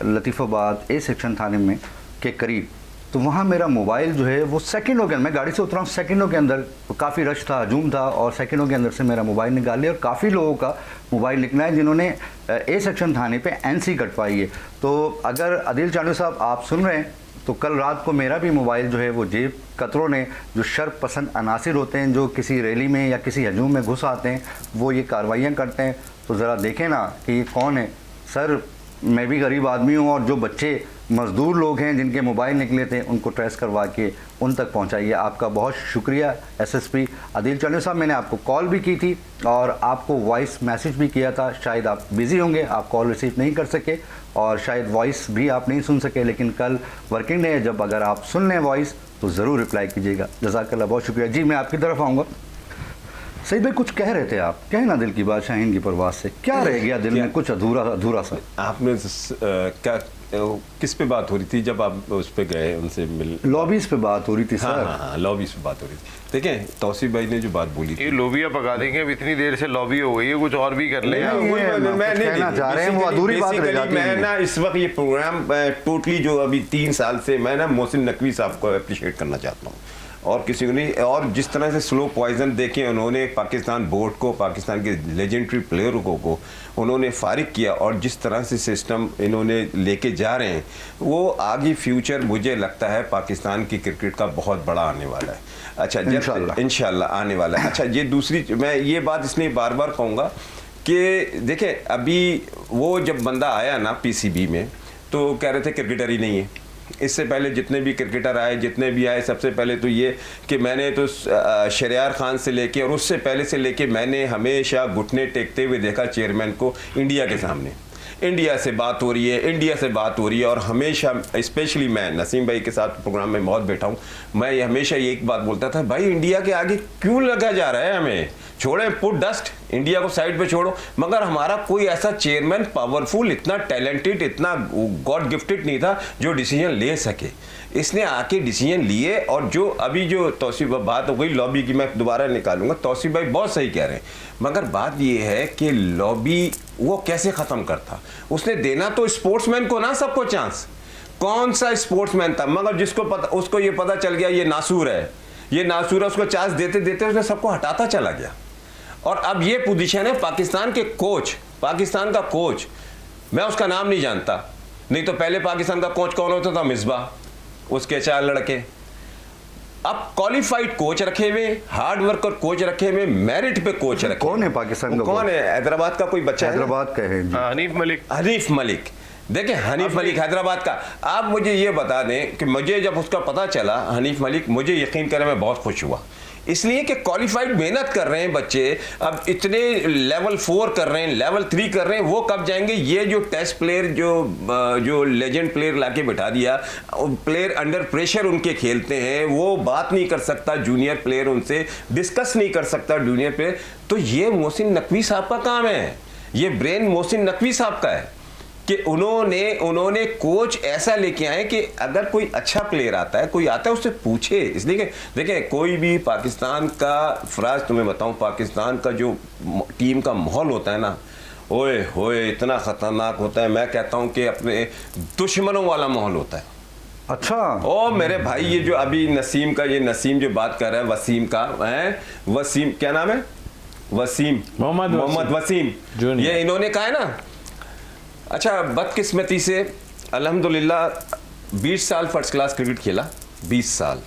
लतीफ़ाबाद ए सेक्शन थाने में के करीब। तो वहाँ मेरा मोबाइल जो है वो सेकंडों के अंदर, मैं गाड़ी से उतरा हूँ, सेकंडों के अंदर काफ़ी रश था, हजूम था, और सेकंडों के अंदर से मेरा मोबाइल निकाल लिया। और काफ़ी लोगों का मोबाइल निकला है जिन्होंने ए सेक्शन थाने पे एनसी कटवाई है। तो अगर आदिल चांडियो साहब आप सुन रहे हैं तो कल रात को मेरा भी मोबाइल जो है वो जेब कतरों ने, जो शर्फ पसंद अनासिर होते हैं, जो किसी रैली में या किसी हजूम में घुस आते हैं, वो ये कार्रवाइयाँ करते हैं। तो ज़रा देखें ना कि ये कौन है। सर मैं भी गरीब आदमी हूँ, और जो बच्चे मज़दूर लोग हैं जिनके मोबाइल निकले थे उनको ट्रेस करवा के उन तक पहुँचाइए। आपका बहुत शुक्रिया एसएसपी आदिल चौधरी साहब। मैंने आपको कॉल भी की थी और आपको वॉइस मैसेज भी किया था, शायद आप बिज़ी होंगे, आप कॉल रिसीव नहीं कर सके और शायद वॉइस भी आप नहीं सुन सके, लेकिन कल वर्किंग डे है, जब अगर आप सुन लें वॉइस तो ज़रूर रिप्लाई कीजिएगा। जज़ाकल्लाह, बहुत शुक्रिया जी। मैं आपकी तरफ आऊँगा। सईद भाई कुछ कह रहे थे आप, कहे ना दिल की बात शाहीन की परवाज़ से, क्या रह गया दिल में कुछ अधूरा सा? आपने क्या किस पे बात हो रही थी जब आप उस पे गए उनसे मिल? लॉबीज़ पे बात हो रही थी सर। हाँ, लॉबीज़ पे बात हो रही थी। देखें तौसीफ भाई ने जो बात बोली थी, ये लोबिया पका देंगे, अब इतनी देर से लॉबी हो गई है, कुछ और भी कर ले। मैं नहीं चाह रहे हैं, वो अधूरी बात रह जाती है। मैं ना इस वक्त ये प्रोग्राम टोटली जो अभी 3 साल से मैं ना मोहसिन नकवी साहब को अप्रिशिएट करना चाहता हूँ, और किसी को नहीं। और जिस तरह से स्लो पॉइजन देके उन्होंने पाकिस्तान बोर्ड को, पाकिस्तान के लेजेंडरी प्लेयरों को उन्होंने फारिग किया, और जिस तरह से सिस्टम इन्होंने लेके जा रहे हैं, वो आगे फ्यूचर मुझे लगता है पाकिस्तान की क्रिकेट का बहुत बड़ा आने वाला है। अच्छा, जब इंशाल्लाह आने वाला है। अच्छा, ये दूसरी, मैं ये बात इसलिए बार बार कहूँगा कि देखें, अभी वो जब बंदा आया ना पीसीबी में, तो कह रहे थे क्रिकेटर ही नहीं है। इससे पहले जितने भी क्रिकेटर आए, जितने भी आए, सबसे पहले तो ये कि मैंने तो शहरयार खान से लेके और उससे पहले से लेके मैंने हमेशा घुटने टेकते हुए देखा चेयरमैन को इंडिया के सामने। इंडिया से बात हो रही है, इंडिया से बात हो रही है, और हमेशा स्पेशली मैं नसीम भाई के साथ प्रोग्राम में बहुत बैठा हूँ, मैं हमेशा ये एक बात बोलता था, भाई इंडिया के आगे क्यों लगा जा रहा है, हमें छोड़ें, पुट डस्ट, इंडिया को साइड पे छोड़ो। मगर हमारा कोई ऐसा चेयरमैन पावरफुल, इतना टैलेंटेड, इतना गॉड गिफ्टेड नहीं था जो डिसीजन ले सके। इसने आके डिसीजन लिए, और जो अभी जो तौसीफ बात हो गई लॉबी की, मैं दोबारा निकालूंगा, तौसीफ भाई बहुत सही कह रहे हैं, मगर बात ये है कि लॉबी वो कैसे ख़त्म करता? उसने देना तो स्पोर्ट्समैन को ना सबको चांस। कौन सा स्पोर्ट्समैन था मगर जिसको पता, उसको ये पता चल गया ये नासूर है, ये नासूर है, उसको चांस देते देते उसने सबको हटाता चला गया। और अब ये पोजीशन है पाकिस्तान के कोच, पाकिस्तान का कोच, मैं उसका नाम नहीं जानता, नहीं तो पहले पाकिस्तान का कोच कौन होता था? मिसबाह, उसके 4 लड़के। अब क्वालिफाइड कोच रखे हुए, हार्ड वर्कर कोच रखे हुए, मेरिट पे कोच रखे। कौन है पाकिस्तान का? कौन है? हैदराबाद का कोई बच्चा है, हैदराबाद का है, हनीफ मलिक। हनीफ मलिक, देखिए हनीफ मलिक हैदराबाद का। आप मुझे ये बता दें कि मुझे जब उसका पता चला हनीफ मलिक, मुझे यकीन करें मैं बहुत खुश हुआ, इसलिए कि क्वालिफाइड मेहनत कर रहे हैं बच्चे, अब इतने लेवल 4 कर रहे हैं, लेवल 3 कर रहे हैं, वो कब जाएंगे? ये जो टेस्ट प्लेयर, जो लेजेंड प्लेयर लाके बैठा दिया, प्लेयर अंडर प्रेशर उनके खेलते हैं, वो बात नहीं कर सकता जूनियर प्लेयर, उनसे डिस्कस नहीं कर सकता जूनियर प्लेयर। तो ये मोहसिन नकवी साहब का काम है, ये ब्रेन मोहसिन नकवी साहब का है कि उन्होंने कोच ऐसा लेके आए कि अगर कोई अच्छा प्लेयर आता है, कोई आता है, उससे पूछे। इसलिए कि देखिए, कोई भी पाकिस्तान का, फराज तुम्हें बताऊं, पाकिस्तान का जो टीम का माहौल होता है ना, ओए होए इतना ख़तरनाक होता है, मैं कहता हूं कि अपने दुश्मनों वाला माहौल होता है। अच्छा, ओ मेरे भाई, ये जो अभी नसीम का, ये नसीम जो बात कर रहा है, वसीम का है, वसीम क्या नाम है? वसीम, मोहम्मद वसीम, ये इन्होंने कहा है ना। अच्छा, बदकिस्मती से अल्हम्दुलिल्लाह 20 साल फर्स्ट क्लास क्रिकेट खेला, 20 साल,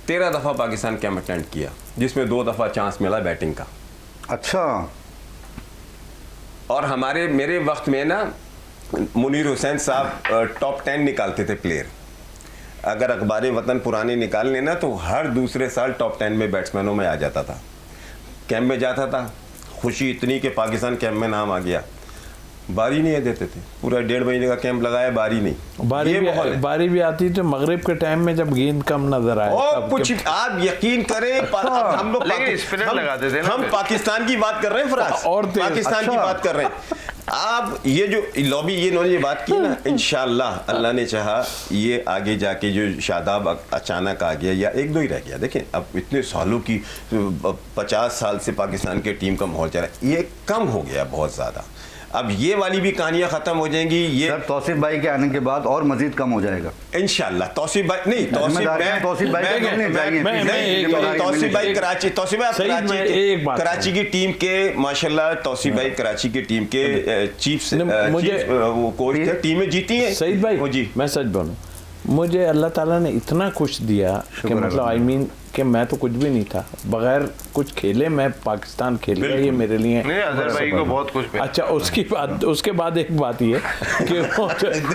13 दफ़ा पाकिस्तान कैंप अटेंड किया, जिसमें 2 दफ़ा चांस मिला बैटिंग का। अच्छा, और मेरे वक्त में ना मुनीर हुसैन साहब टॉप 10 निकालते थे प्लेयर। अगर अखबार वतन पुराने निकाल लेना तो हर दूसरे साल टॉप 10 में बैट्समैनों में आ जाता था। कैंप में जाता था, खुशी इतनी कि पाकिस्तान कैंप में नाम आ गया, बारी नहीं देते थे, पूरा 1.5 महीने का कैंप लगाया, बारी नहीं। बारी भी आती तो मगरिब के टाइम में जब गेंद कम नजर आए, और कुछ आप यकीन करें, हम लोग स्पिनर लगाते थे, हम पाकिस्तान की बात कर रहे हैं फराज, और पाकिस्तान की बात कर रहे हैं। आप ये जो लॉबी, ये इन्होंने ये बात की ना, इंशाल्लाह अल्लाह ने चाहा ये आगे जाके जो शादाब अचानक आ गया या 1-2 ही रह गया। देखें, अब इतने सालों की 50 साल से पाकिस्तान के टीम का माहौल चल रहा है, ये कम हो गया बहुत ज़्यादा। अब ये वाली भी कहानियां खत्म हो जाएंगी। ये तौसीफ भाई के आने के बाद और मजीद कम हो जाएगा इंशाल्लाह। तौसीफ भाई नहीं, तौसीफ भाई कराची की टीम के माशाल्लाह, तौसीफ भाई कराची की टीम के चीफ कोच थे, टीमें जीती हैं। सईद भाई जी, मैं सच बोलूं, मुझे अल्लाह ताला ने इतना कुछ दिया कि मतलब आई मीन कि मैं तो कुछ भी नहीं था, बगैर कुछ खेले मैं पाकिस्तान खेल गया, ये मेरे लिए नहीं, अजहर भाई को बहुत कुछ मिला। अच्छा, उसके बाद एक बात ये कि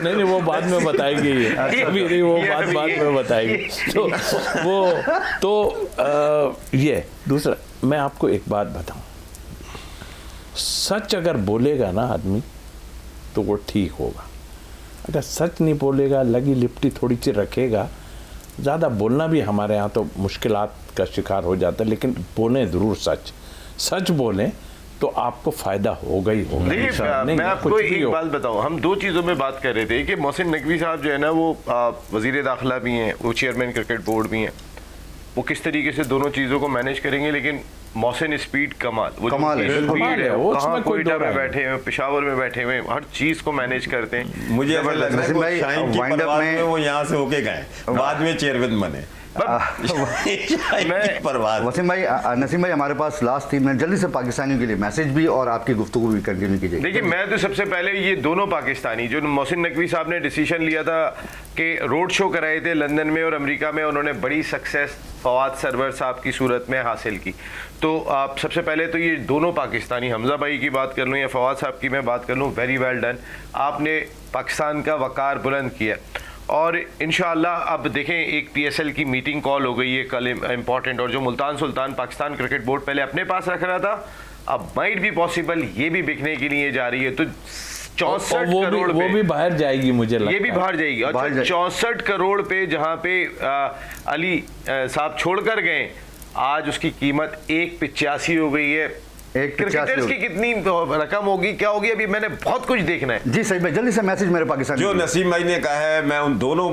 नहीं वो बाद में बताएगी, ये अभी नहीं, वो बाद में बताएगी। तो ये दूसरा, मैं आपको एक बात बताऊं, सच अगर बोलेगा ना आदमी तो वो ठीक होगा, अगर सच नहीं बोलेगा, लगी लिपटी थोड़ी सी रखेगा, ज़्यादा बोलना भी हमारे यहाँ तो मुश्किलात का शिकार हो जाता है, लेकिन बोलें ज़रूर सच बोलें तो आपको फ़ायदा होगा ही होगा। देखिए, मैं आपको एक बात बताऊं, हम दो चीज़ों में बात कर रहे थे कि मोहसिन नकवी साहब जो है ना, वो वज़ीर दाखिला भी हैं, वो चेयरमैन क्रिकेट बोर्ड भी हैं, वो किस तरीके से दोनों चीज़ों को मैनेज करेंगे। लेकिन मोहसिन स्पीड कमाल, वो कमाल है, स्पीड है, कहाँ कोयटा में बैठे हुए, पेशावर में बैठे हुए, हर चीज़ को मैनेज करते हैं। मुझे ऐसा लग रहा है वो शाहीन की परवाज़ में वो यहाँ से होके गए, बाद में चेयरमैन बने। वसीम भाई, नसीम भाई, हमारे पास लास्ट 3 मिनट, जल्दी से पाकिस्तानियों के लिए मैसेज भी और आपकी गुफ्तगू भी कंटिन्यू कीजिए। देखिए, मैं तो सबसे पहले ये दोनों पाकिस्तानी, जो मोहसिन नकवी साहब ने डिसीजन लिया था कि रोड शो कराए थे लंदन में और अमेरिका में, उन्होंने बड़ी सक्सेस फवाद सरवर साहब की सूरत में हासिल की। तो आप सबसे पहले तो ये दोनों पाकिस्तानी, हमजा भाई की बात कर लूँ या फवाद साहब की मैं बात कर लूँ, वेरी वेल डन, आपने पाकिस्तान का वकार बुलंद किया। और इंशाअल्लाह अब देखें, एक PSL की मीटिंग कॉल हो गई है कल, इम्पॉर्टेंट, और जो मुल्तान सुल्तान पाकिस्तान क्रिकेट बोर्ड पहले अपने पास रख रहा था, अब माइट भी पॉसिबल ये भी बिकने के लिए जा रही है। तो 64 करोड़ वो भी बाहर जाएगी, मुझे लगता है ये भी बाहर जाएगी। अच्छा, 64 करोड़ पे जहाँ पे अली साहब छोड़कर गए, आज उसकी कीमत 1.85 हो गई है। क्रिकेटर्स की कितनी रकम होगी, क्या होगी, अभी मैंने बहुत कुछ देखना है। जी सही भाई, जल्दी से मैसेज मेरे पाकिस्तान। जो नसीम भाई ने कहा है, मैं उन दोनों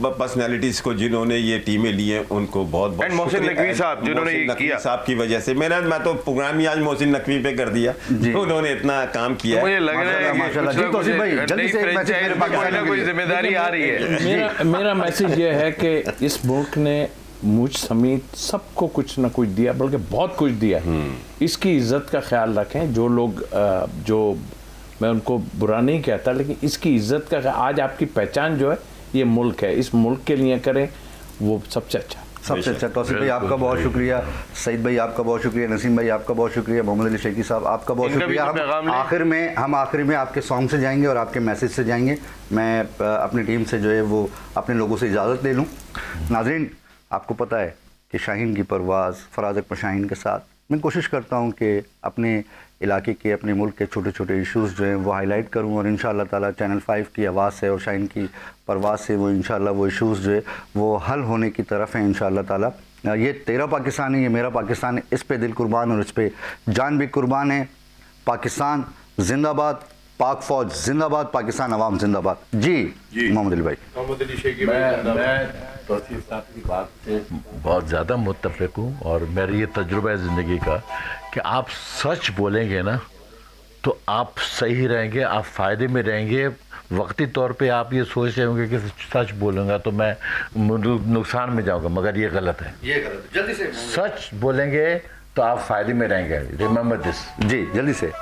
पर्सनालिटीज को जिन्होंने ये टीमें ली हैं उनको बहुत बहुत मोहसिन नकवी साहब जिन्होंने ये किया, साहब की वजह से मैं तो प्रोग्राम ही आज मोहसिन नकवी पे कर दिया, उन्होंने इतना काम किया। मुझे लग रहा है कोई जिम्मेदारी आ रही है। मेरा मैसेज ये है कि इस मुल्क ने मुझ समेत सबको कुछ ना कुछ दिया, बल्कि बहुत कुछ दिया। इसकी इज्जत का ख्याल रखें। जो लोग जो मैं उनको बुरा नहीं कहता, लेकिन इसकी इज्जत का, आज आपकी पहचान जो है ये मुल्क है, इस मुल्क के लिए करें वो सबसे अच्छा। सबसे अच्छा। तौसीफ भाई आपका बहुत शुक्रिया, सईद भाई आपका बहुत शुक्रिया, नसीम भाई आपका बहुत शुक्रिया, मोहम्मद अली शेखी साहब आपका बहुत शुक्रिया। हम आखिर में आपके सॉन्ग से जाएंगे और आपके मैसेज से जाएंगे। मैं अपनी टीम से जो है वो अपने लोगों से इजाज़त ले लूँ। नाज़रीन, आपको पता है कि शाहीन की परवाज़ फराज अकबर शाहीन के साथ मैं कोशिश करता हूं कि अपने इलाके के, अपने मुल्क के छोटे छोटे इश्यूज़ जो हैं वो हाईलाइट करूं, और इंशाअल्लाह ताला चैनल 5 की आवाज़ से और शाहीन की परवाज़ से वो इंशाअल्लाह वो इश्यूज़ जो है वो हल होने की तरफ हैं इंशाअल्लाह ताला। ये तेरा पाकिस्तान है, ये मेरा पाकिस्तान है, इस पे दिल कुर्बान और इस पे जान भी कुर्बान है। पाकिस्तान जिंदाबाद, पाक फौज जिंदाबाद, पाकिस्तान अवाम जिंदाबाद। जी मोहम्मद अली भाई। मैं तौसीफ साहब की बात से बहुत ज़्यादा मुत्तफ़िक़ हूँ, और मेरा ये तजुर्बा है ज़िंदगी का कि आप सच बोलेंगे ना तो आप सही रहेंगे, आप फ़ायदे में रहेंगे। वक्ती तौर पे आप ये सोच रहे होंगे कि सच बोलूँगा तो मैं नुकसान में जाऊँगा, मगर ये गलत है। ये गलत है। जल्दी से सच बोलेंगे तो आप फ़ायदे में रहेंगे। Remember this. जी जल्दी से।